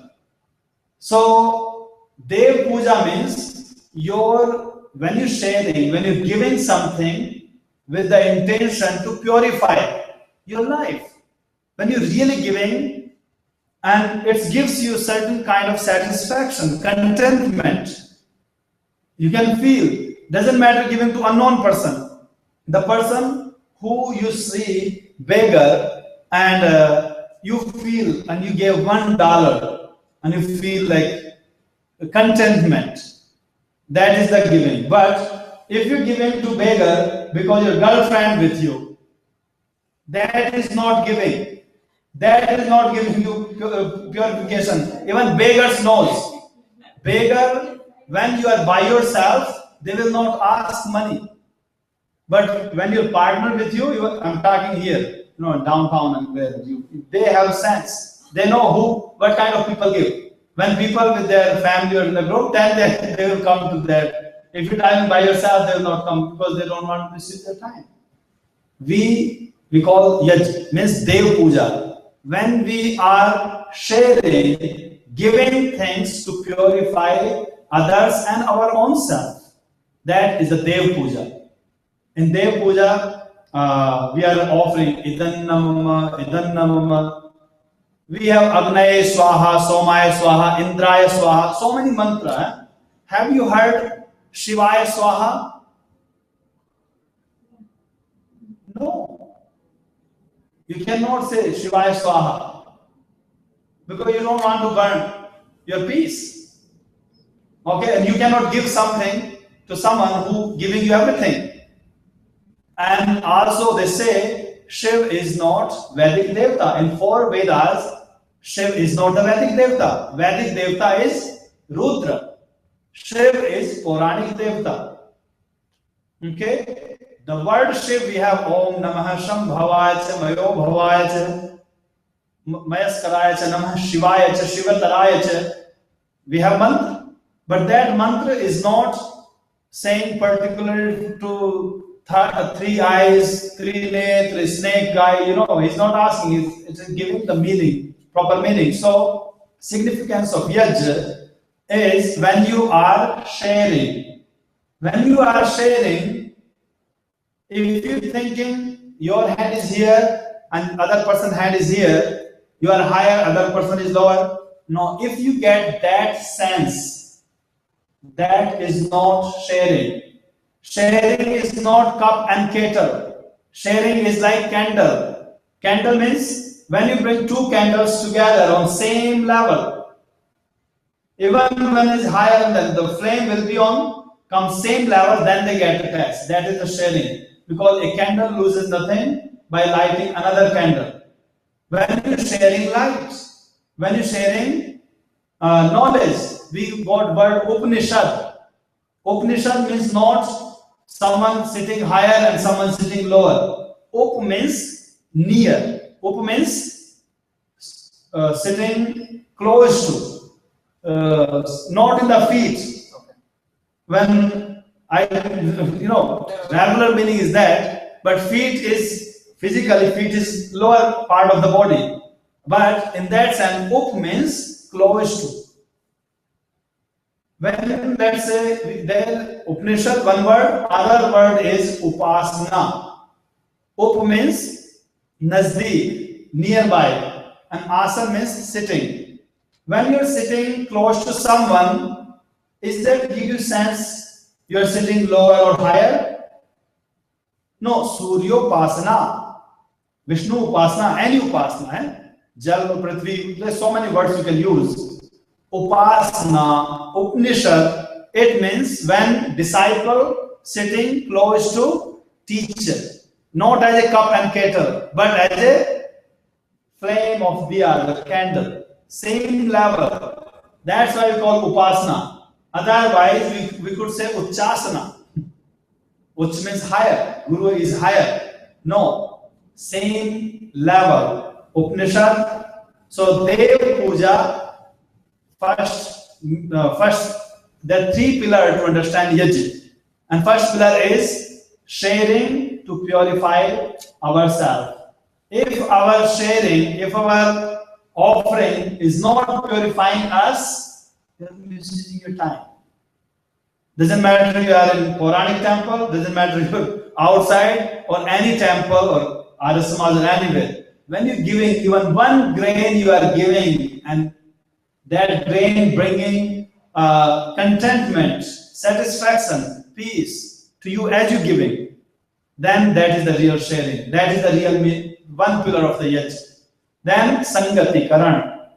So Dev Puja means when you're sharing, when you're giving something with the intention to purify your life. When you're really giving, and it gives you certain kind of satisfaction, contentment. You can feel, doesn't matter giving to unknown person. The person who you see beggar and you feel, and you gave $1 and you feel like contentment. That is the giving. But if you're giving to beggar because your girlfriend with you, that is not giving. That is not giving you purification. Even beggars knows. Beggar, when you are by yourself, they will not ask money. But when you partner with you, I'm talking here, downtown and where they have sense. They know what kind of people give. When people with their family or in the group, then they will come to that. If you're dining by yourself, they will not come because they don't want to receive their time. We call Yaj, means Dev Puja. When we are sharing, giving things to purify others and our own self, that is the Dev Puja. In Dev Puja, we are offering Idannamama, Idannamama. We have Agnaya Swaha, Somaya Swaha, Indraya Swaha, so many mantras. Have you heard Shivaya Swaha? No. You cannot say Shivaya Swaha because you don't want to burn your peace. Okay, and you cannot give something to someone who giving you everything. And also they say Shiv is not Vedic Devta. In 4 Vedas, Shiv is not the Vedic Devta. Vedic Devta is Rudra. Shiv is Puranic Devta. Okay? The word Shiv we have Om Namah Shambhavaya Cha Mayo Bhavaya Cha Mayaskaraya Cha Namah Shivaya Cha Shivataraya Cha. We have mantra. But that mantra is not saying particular to 3 eyes, 3 netra, snake guy, he's not asking, it's giving the meaning, proper meaning. So, significance of Yaj is when you are sharing. When you are sharing, if you're thinking your hand is here and other person's hand is here, you are higher, other person is lower. No, if you get that sense, that is not sharing. Sharing is not cup and kettle. Sharing is like candle. Candle means when you bring 2 candles together on same level, even when it's higher, then the flame will be on come same level, then they get attached. That is the sharing. Because a candle loses nothing by lighting another candle. When you're sharing light, when you're sharing knowledge, we got word Upanishad. Upanishad means not someone sitting higher and someone sitting lower. Up means near. Up means sitting close to, not in the feet. When regular meaning is that, but feet is physically, feet is lower part of the body. But in that sense, up means close to. When let's say there Upanishad, one word, other word is Upasana. Up means Nazdeek, nearby, and Asana means sitting. When you're sitting close to someone, is that give you sense you're sitting lower or higher? No, Suryopasana, Vishnu Upasana, any Upasana, Jal, Prithvi, there's so many words you can use. Upasana, Upanishad, it means when disciple sitting close to teacher, not as a cup and kettle, but as a flame of diya, the candle, same level. That's why we call Upasana. Otherwise, we could say Uchasana, which means higher. Guru is higher. No, same level. Upanishad. So Dev Puja, first, there are three pillars to understand Yajna. And first pillar is sharing to purify ourselves. If our sharing, if our offering is not purifying us, you're wasting your time. Doesn't matter if you are in Puranic temple, doesn't matter if you're outside or any temple or Arya Samaj or anywhere. When you're giving even one grain, you are giving, and that grain bringing contentment, satisfaction, peace to you as you're giving, then that is the real sharing. That is the real one pillar of the Yajna. Then Sangati Karan.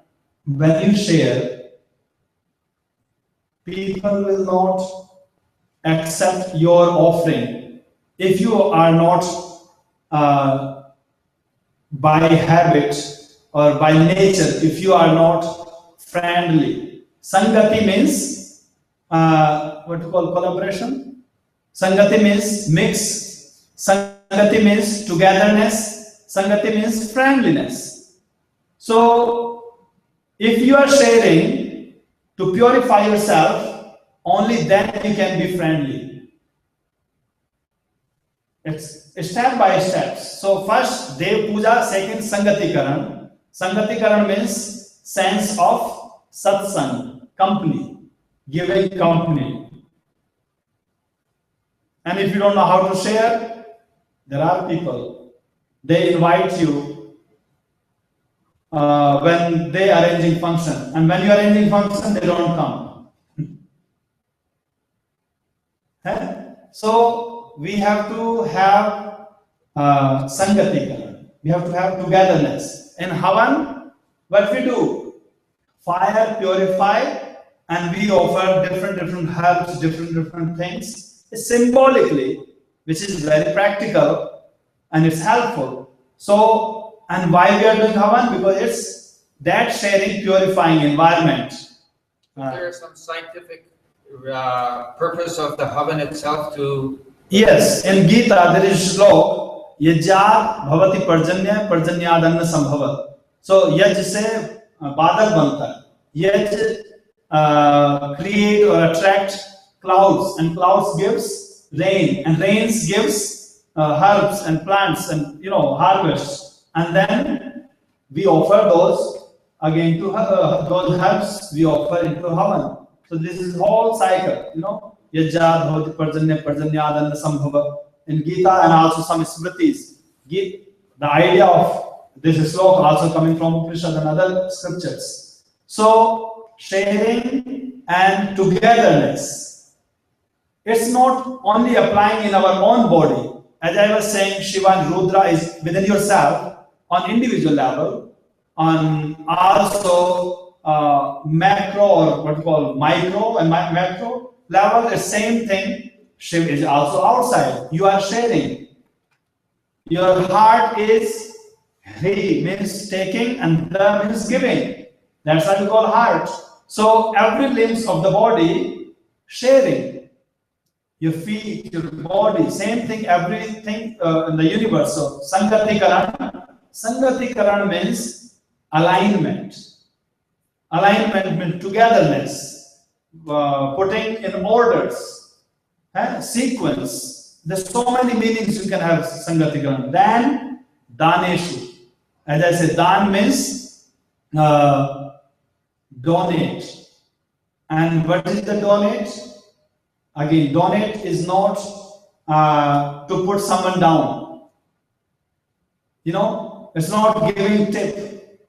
When you share, people will not accept your offering if you are not by habit or by nature, if you are not friendly. Sangati means what you call collaboration. Sangati means mix. Sangati means togetherness. Sangati means friendliness. So if you are sharing to purify yourself, only then you can be friendly. It's step by steps. So first Dev Puja, second Sangati Karan. Sangati Karan means sense of satsang, company, giving company. And if you don't know how to share, there are people, they invite you when they are arranging function, and when you are arranging function, they don't come. So we have to have Sangati Karan. We have to have togetherness. In Havan, what we do? Fire purify, and we offer different herbs, different things, symbolically, which is very practical and it's helpful. So, and why we are doing Havan? Because it's that sharing, purifying environment. There is some scientific purpose of the Havan itself to... Yes, in Gita there is slok, Yajat bhavati parjanya, parjanyadanna sambhavat. So, Yaj se badal banta hai. Yaj create or attract clouds, and clouds gives rain, and rains gives herbs and plants and harvest, and then we offer those again to those herbs we offer into Havan. So this is whole cycle, Yajat bhavati parjanya, parjanyadanna sambhava in Gita, and also some smritis. The idea of this slok also coming from Upanishad and other scriptures. So sharing and togetherness. It's not only applying in our own body. As I was saying, Shiva and Rudra is within yourself on individual level, on also macro or what you call micro and macro level, the same thing. Shiva is also outside. You are sharing. Your heart is Hri means taking, and the means giving. That's what we call heart. So every limbs of the body sharing. Your feet, your body, same thing, everything in the universe. So Sangati Karan. Sangati Karan means alignment. Alignment means togetherness, putting in orders, sequence. There's so many meanings you can have Sangati Karan. Then Daneshu. As I said, Dan means donate. And what is the donate? Again, donate is not to put someone down. It's not giving tip.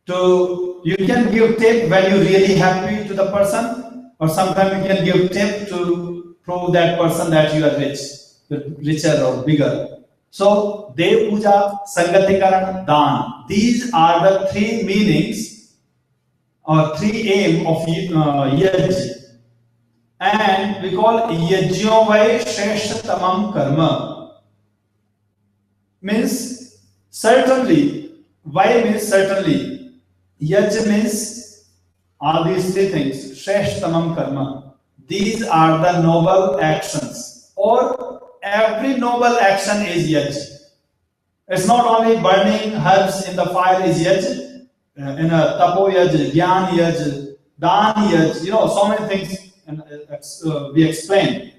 You can give tip when you're really happy to the person, or sometimes you can give tip to prove that person that you are rich, richer or bigger. So, Dev Puja, Sangati Karan, Dan. These are the three meanings or three aim of Yaj. And we call Yajyo Vai Sheshtamam Karma. Means certainly. Why means certainly. Yaj means all these three things. Sheshtamam Karma. These are the noble actions. Or every noble action is Yaj. It's not only burning herbs in the fire is yaj, in a tapo yaj, gyan yaj, dan yaj, so many things we explain.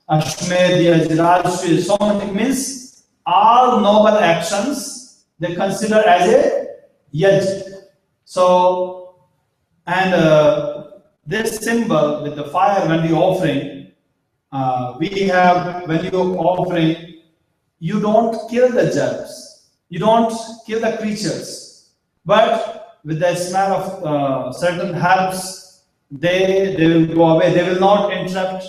Ashmed yaj, rajshri, so many means all noble actions they consider as a yaj. So, and this symbol with the fire when we offering, we have when you offering, you don't kill the germs, you don't kill the creatures, but with the smell of certain herbs, they will go away. They will not interrupt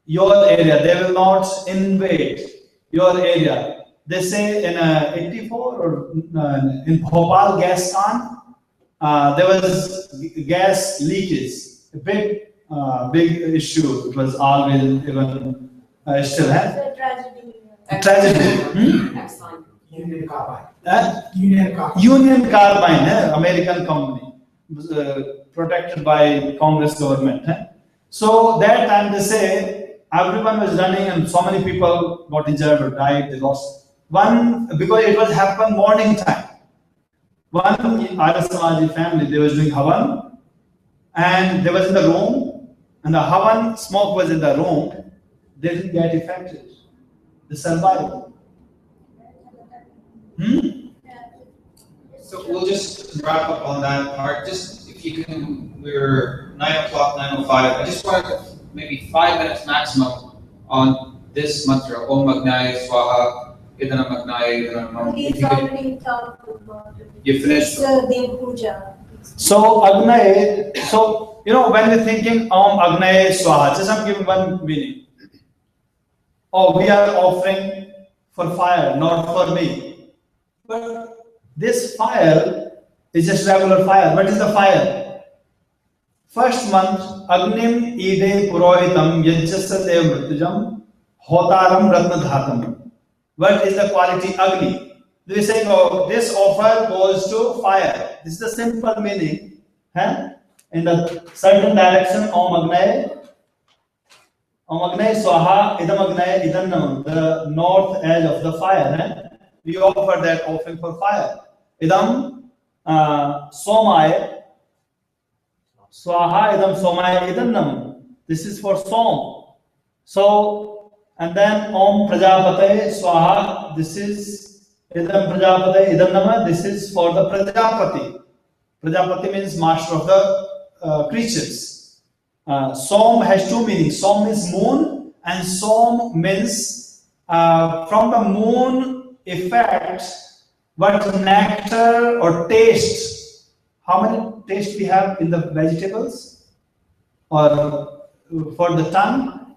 your area. They will not invade your area. They say in 84 or in Bhopal gas plant, there was gas leakage, a big issue. It was always even still has. It's a tragedy. Tragedy. Excellent. Union Carbide. Union Carbide, American company, was, protected by Congress government. So that time they say everyone was running and so many people got injured or died. They lost one because it was happened morning time. One Arya Samaji family, they was doing Havan, and they was in the room, and the Havan smoke was in the room. They didn't get affected. They survived. So we'll just wrap up on that part. Just if you can, we're 9 o'clock, 9:05. I just wanted maybe 5 minutes maximum on this mantra, Om Agnaya Swaha, Idana Agnaya, Idana. He's already talked about it. You finished? It's Dev Puja. So Agnaya, so when we're thinking Om Agnaya Swaha, just I'm giving one meaning. Oh, we are offering for fire, not for me. But this fire is just regular fire. What is the fire? First month, Agnim Ide Purohitam Yajjasa Dev Mritujam Hotaram Ratnadhatam. What is the quality Agni? They are saying, oh, this offer goes to fire. This is the simple meaning. In the certain direction, Om Agnaya. Om Agnaya Swaha, Idam Agnaya Idannam, the north edge of the fire. We offer that offering for fire. Idam Somaya Swaha, Idam Somaya Idannam. This is for Som. So, and then Om Prajapate Swaha, this is Idam Prajapate Idannama, this is for the Prajapati. Prajapati means master of the creatures. Som has two meanings. Som means moon, and Som means from the moon effect, what nectar or taste. How many taste we have in the vegetables or for the tongue?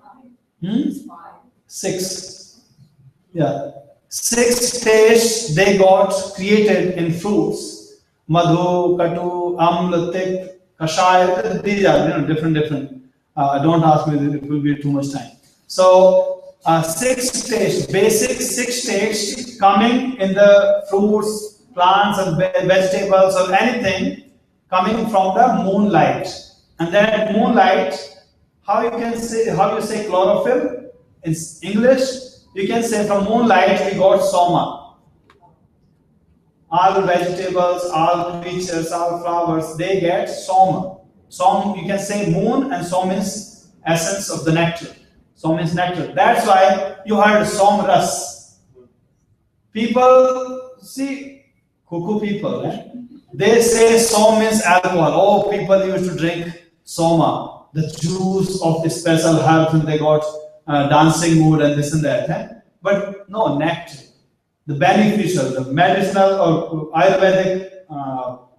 6. Yeah, 6 tastes they got created in fruits. Madhu, Katu, Amla, Tik, Kashaya, these are different. Don't ask me, it will be too much time. So 6 tastes, basic 6 tastes coming in the fruits, plants and vegetables or anything coming from the moonlight. And that moonlight, how you say chlorophyll in English? You can say from moonlight we got soma. All vegetables, all creatures, all flowers, they get soma. Som, you can say moon, and som is essence of the nectar. Som means nectar. That's why you heard som ras. People, see, cuckoo people, they say som means alcohol. Oh, people used to drink soma, the juice of the special herbs, and they got dancing mood and this and that. But no, nectar. The beneficial, the medicinal or Ayurvedic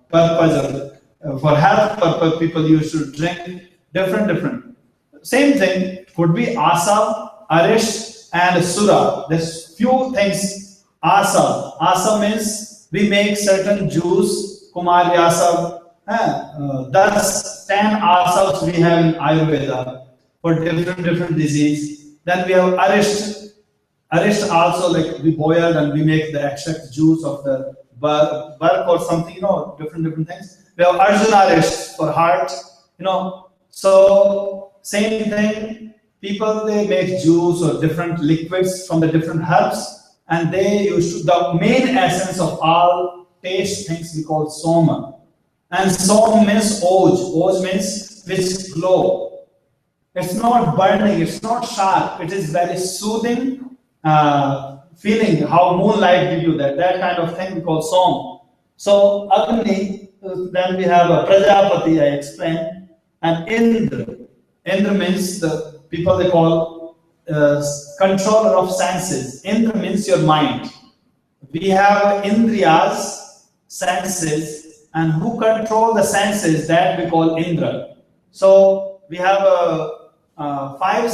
purpose, for health purpose, people used to drink different. Same thing could be Asa, Arish, and Sura. There's few things. Asa means we make certain juice, Kumari Asa. Thus 10 Asas we have in Ayurveda for different disease. Then we have Arish. Arish also, like we boil and we make the extract juice of the bark or something, different things. We have Arjuna Arish for heart, So same thing, people they make juice or different liquids from the different herbs. and they used to, the main essence of all taste things we call soma. And som means oj. Oj means which glow. It's not burning, it's not sharp, it is very soothing feeling, how moonlight gives you that kind of thing we call som. So Agni, then we have a Prajapati, I explained, and Indra. Indra means the people they call controller of senses. Indra means your mind. We have Indriyas, senses, and who control the senses, that we call Indra. So we have 5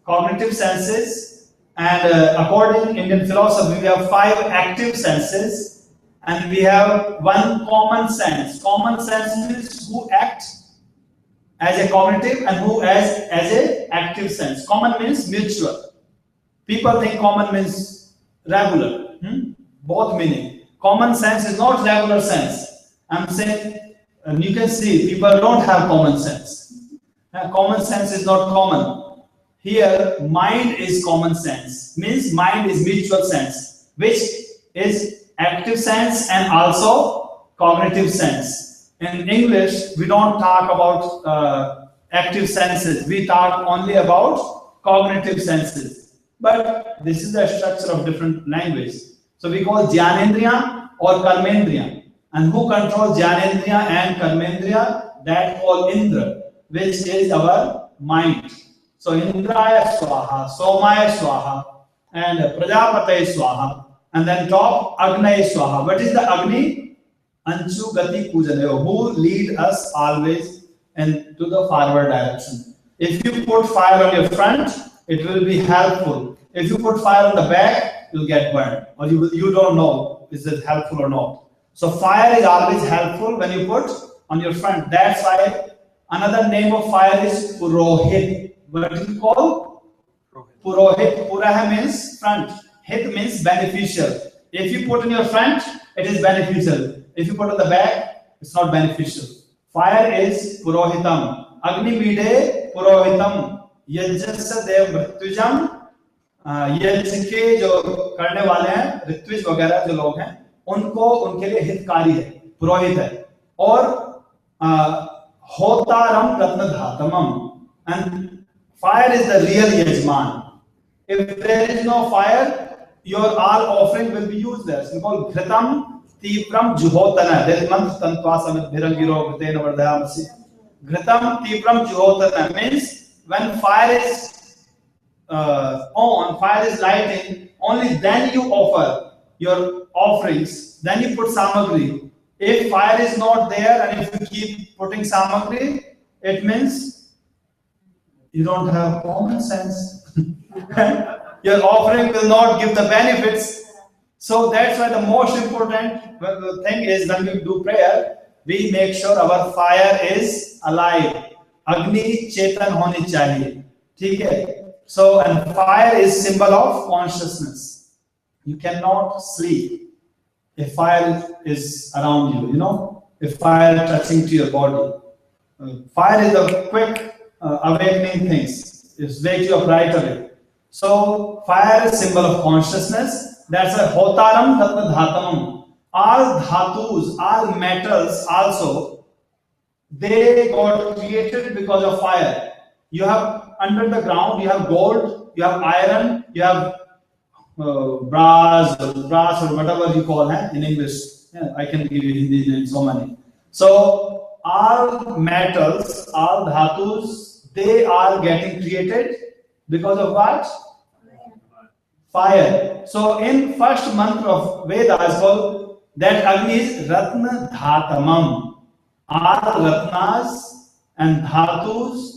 cognitive senses, and according to Indian philosophy, we have 5 active senses, and we have 1 common sense. Common sense means who act as a cognitive and who as a active sense. Common means mutual. People think common means regular. Both meaning. Common sense is not regular sense. I'm saying, and you can see people don't have common sense. Common sense is not common. Here, mind is common sense. Means mind is mutual sense, which is active sense and also cognitive sense. In English, we don't talk about active senses. We talk only about cognitive senses. But this is the structure of different languages. So we call Jnanendriya or Karmendriya. And who controls Jnanendriya and Karmendriya? That called Indra, which is our mind. So Indraya Swaha, Somaya Swaha, and Prajapataye Swaha, and then top Agnaye Swaha. What is the Agni? Anchu Gati Pujanayo, who lead us always into the forward direction. If you put fire on your front, it will be helpful. If you put fire on the back, you'll get burned, or you don't know is it helpful or not. So fire is always helpful when you put on your front. That's why another name of fire is Purohit. What do you call? Purohit. Puraha means front. Hit means beneficial. If you put in your front, it is beneficial. If you put on the back, it's not beneficial. Fire is Purohitam. Agni Vide Purohitam. Yajjasya Dev Mrityujam. यज्ञ के जो करने वाले हैं, ऋत्विज वगैरह जो लोग हैं, उनको उनके लिए हितकारी है, पुरोहित है. और होतारम रत्नधातमम, and fire is the real yajman. If there is no fire, your all offering will be useless. We call ghritam tipram juhotana. There is mantra tantva samit bhirangiro gritena vardhayamasi. Ghritam tipram juhotana means when fire is on, fire is lighting, only then you offer your offerings, then you put samagri. If fire is not there and if you keep putting samagri, it means you don't have common sense. Your offering will not give the benefits. So that's why the most important thing is when we do prayer, we make sure our fire is alive. Agni chetan honi chahiye. ठीक है? So, and fire is symbol of consciousness. You cannot sleep if fire is around you, you know, if fire touching to your body. Fire is a quick awakening things. It's wake you up right away. So, fire is symbol of consciousness. That's a hotaram tatma dhatamam. All dhatus, all metals also, they got created because of fire. You have under the ground, you have gold, you have iron, you have brass or whatever you call it in English. Yeah, I can give you Hindi names, so many. So all metals, all dhatus, they are getting created because of what? Fire. So in first mantra of Vedas, called that Agni is Ratna Dhatamam. All Ratnas and Dhatus,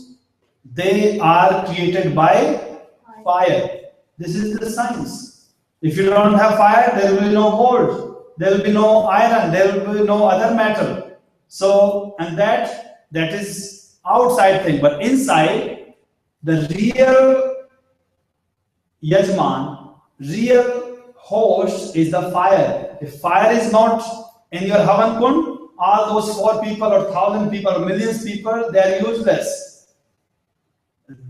they are created by fire. This is the science. If you don't have fire, there will be no gold, there will be no iron, there will be no other metal. So, and that is outside thing, but inside, the real Yajman, real host is the fire. If fire is not in your Havan Kund, all those 4 people or 1,000 people or millions people, they are useless.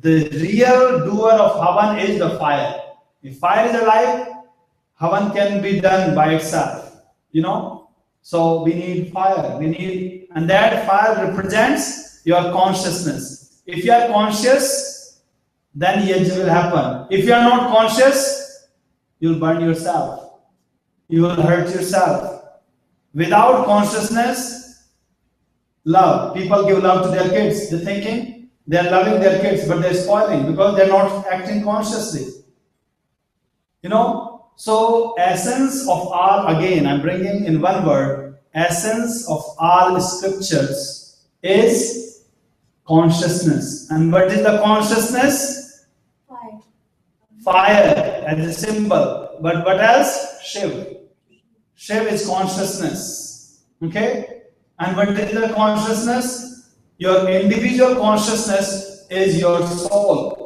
The real doer of Havan is the fire. If fire is alive, Havan can be done by itself, So we need fire. And that fire represents your consciousness. If you are conscious, then yajna will happen. If you are not conscious, you'll burn yourself. You will hurt yourself. Without consciousness, love. People give love to their kids. They're thinking they're loving their kids, but they're spoiling because they're not acting consciously. So essence of all, again, I'm bringing in one word, essence of all scriptures is consciousness. And what is the consciousness? Fire. Fire as a symbol. But what else? Shiv. Shiv is consciousness. Okay? And what is the consciousness? Your individual consciousness is your soul.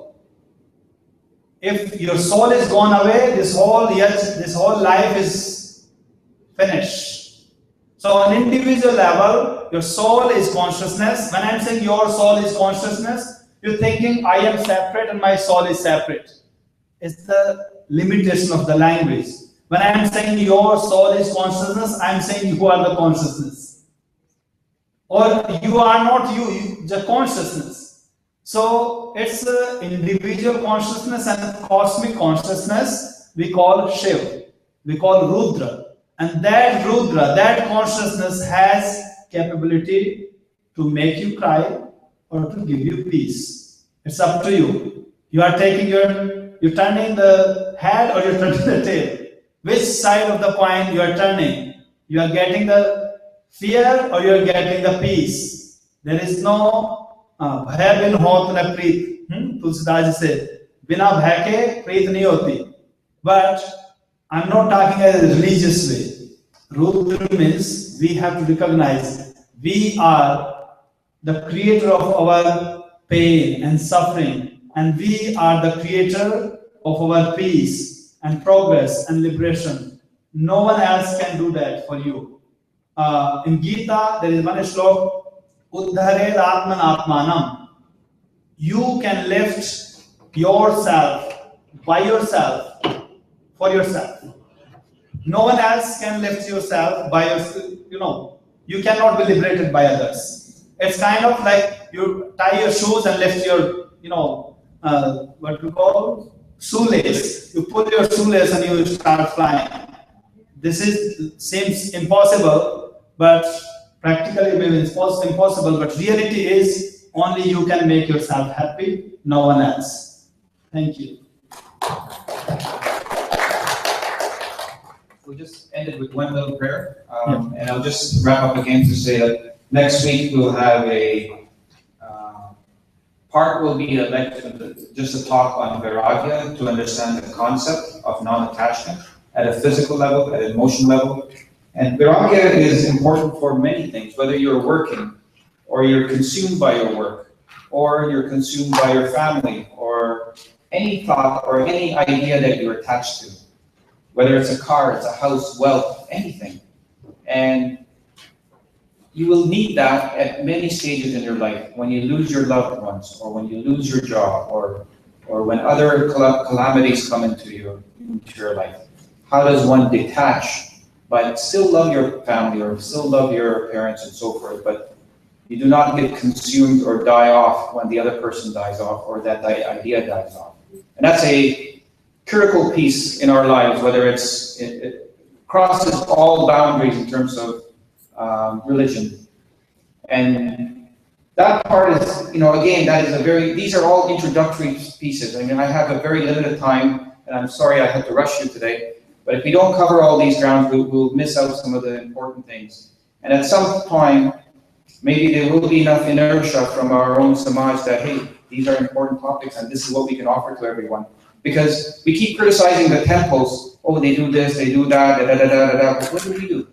If your soul is gone away, this whole life is finished. So on individual level, your soul is consciousness. When I'm saying your soul is consciousness, you're thinking I am separate and my soul is separate. It's the limitation of the language. When I'm saying your soul is consciousness, I'm saying you are the consciousness. Or you are not you the consciousness. So it's individual consciousness and cosmic consciousness we call Shiv, we call Rudra. And that Rudra, that consciousness has capability to make you cry or to give you peace. It's up to you. You are taking you're turning the head or you're turning the tail. Which side of the coin you are turning? You are getting the fear or you are getting the peace. There is no भय बिन होत न प्रीत. तुलसीदास जी से बिना भय के प्रीत नहीं होती. But I'm not talking as a religious way. Rudra means we have to recognize we are the creator of our pain and suffering, and we are the creator of our peace and progress and liberation. No one else can do that for you. In Gita, there is one slok, Uddhared Atman Atmanam. You can lift yourself by yourself, for yourself. No one else can lift yourself by yourself. You cannot be liberated by others. It's kind of like you tie your shoes and lift your, what we call shoelace. You pull your shoelace and you start flying. This seems impossible, but practically maybe it's impossible, but reality is only you can make yourself happy, no one else. Thank you. We just ended with one little prayer, and I'll just wrap up again to say that next week we'll have a part will be just a talk on Vairagya to understand the concept of non-attachment at a physical level, at an emotional level. And Vairagya is important for many things, whether you're working, or you're consumed by your work, or you're consumed by your family, or any thought or any idea that you're attached to. Whether it's a car, it's a house, wealth, anything. And you will need that at many stages in your life. When you lose your loved ones, or when you lose your job, or when other calamities come into your life. How does one detach, but still love your family, or still love your parents and so forth, but you do not get consumed or die off when the other person dies off, or that idea dies off. And that's a critical piece in our lives, whether it crosses all boundaries in terms of religion. And that part is, again, that is these are all introductory pieces. I mean, I have a very limited time, and I'm sorry I had to rush you today, but if we don't cover all these grounds, we'll miss out some of the important things. And at some point, maybe there will be enough inertia from our own samaj that, hey, these are important topics and this is what we can offer to everyone. Because we keep criticizing the temples, oh, they do this, they do that, but what do we do?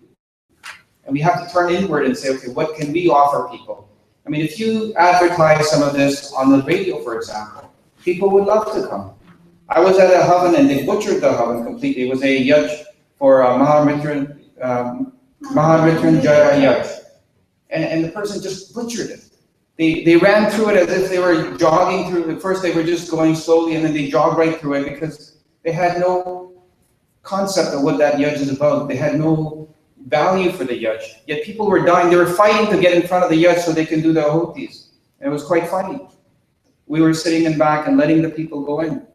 And we have to turn inward and say, okay, what can we offer people? I mean, if you advertise some of this on the radio, for example, people would love to come. I was at a havan and they butchered the havan completely. It was a yaj for Mahamritryunjaya yaj. And the person just butchered it. They ran through it as if they were jogging through. At first they were just going slowly, and then they jogged right through it because they had no concept of what that yaj is about. They had no value for the yaj. Yet people were dying. They were fighting to get in front of the yaj so they can do the ahutis. And it was quite funny. We were sitting in back and letting the people go in.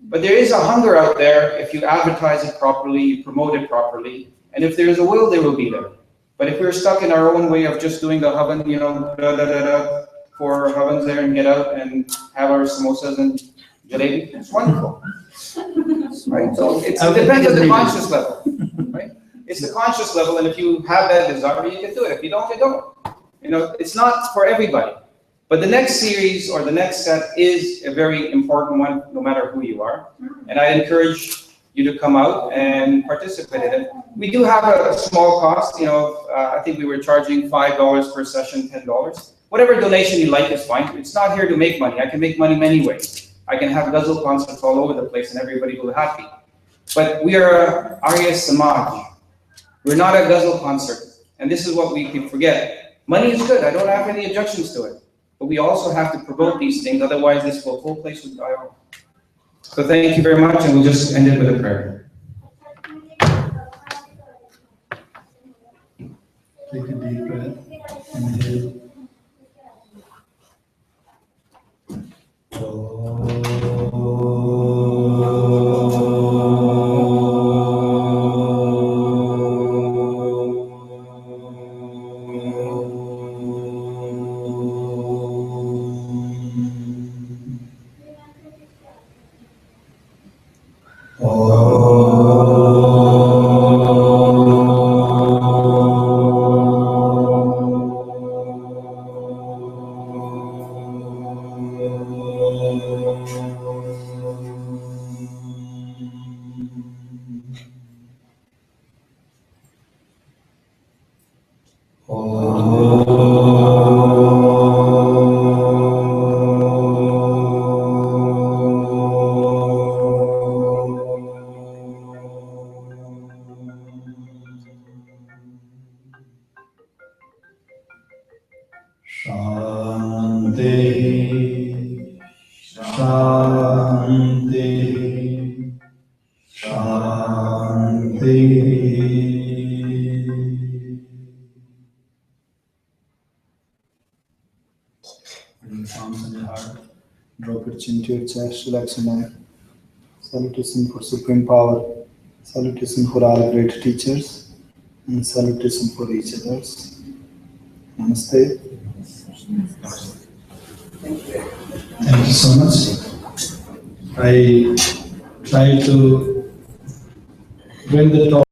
But there is a hunger out there if you advertise it properly, you promote it properly, and if there is a will, they will be there. But if we're stuck in our own way of just doing the havan, for havans there and get out and have our samosas and jalebi, it's wonderful. Right? So it depends on the conscious level. Right? It's the conscious level, and if you have that desire, you can do it. If you don't, you don't. It's not for everybody. But the next series or the next set is a very important one, no matter who you are. And I encourage you to come out and participate in it. We do have a small cost. I think we were charging $5 per session, $10. Whatever donation you like is fine. It's not here to make money. I can make money many ways. I can have ghazal concerts all over the place and everybody will be happy. But we are a Arya Samaj. We're not a ghazal concert. And this is what we can forget. Money is good. I don't have any objections to it. But we also have to promote these things, otherwise this whole place would die off. So thank you very much, and we'll just end it with a prayer. Take a deep breath. Inhale. Into your chest, relax your neck. Salutation for Supreme Power, salutation for all great teachers, and salutation for each others. Namaste. Thank you so much. I try to bring the talk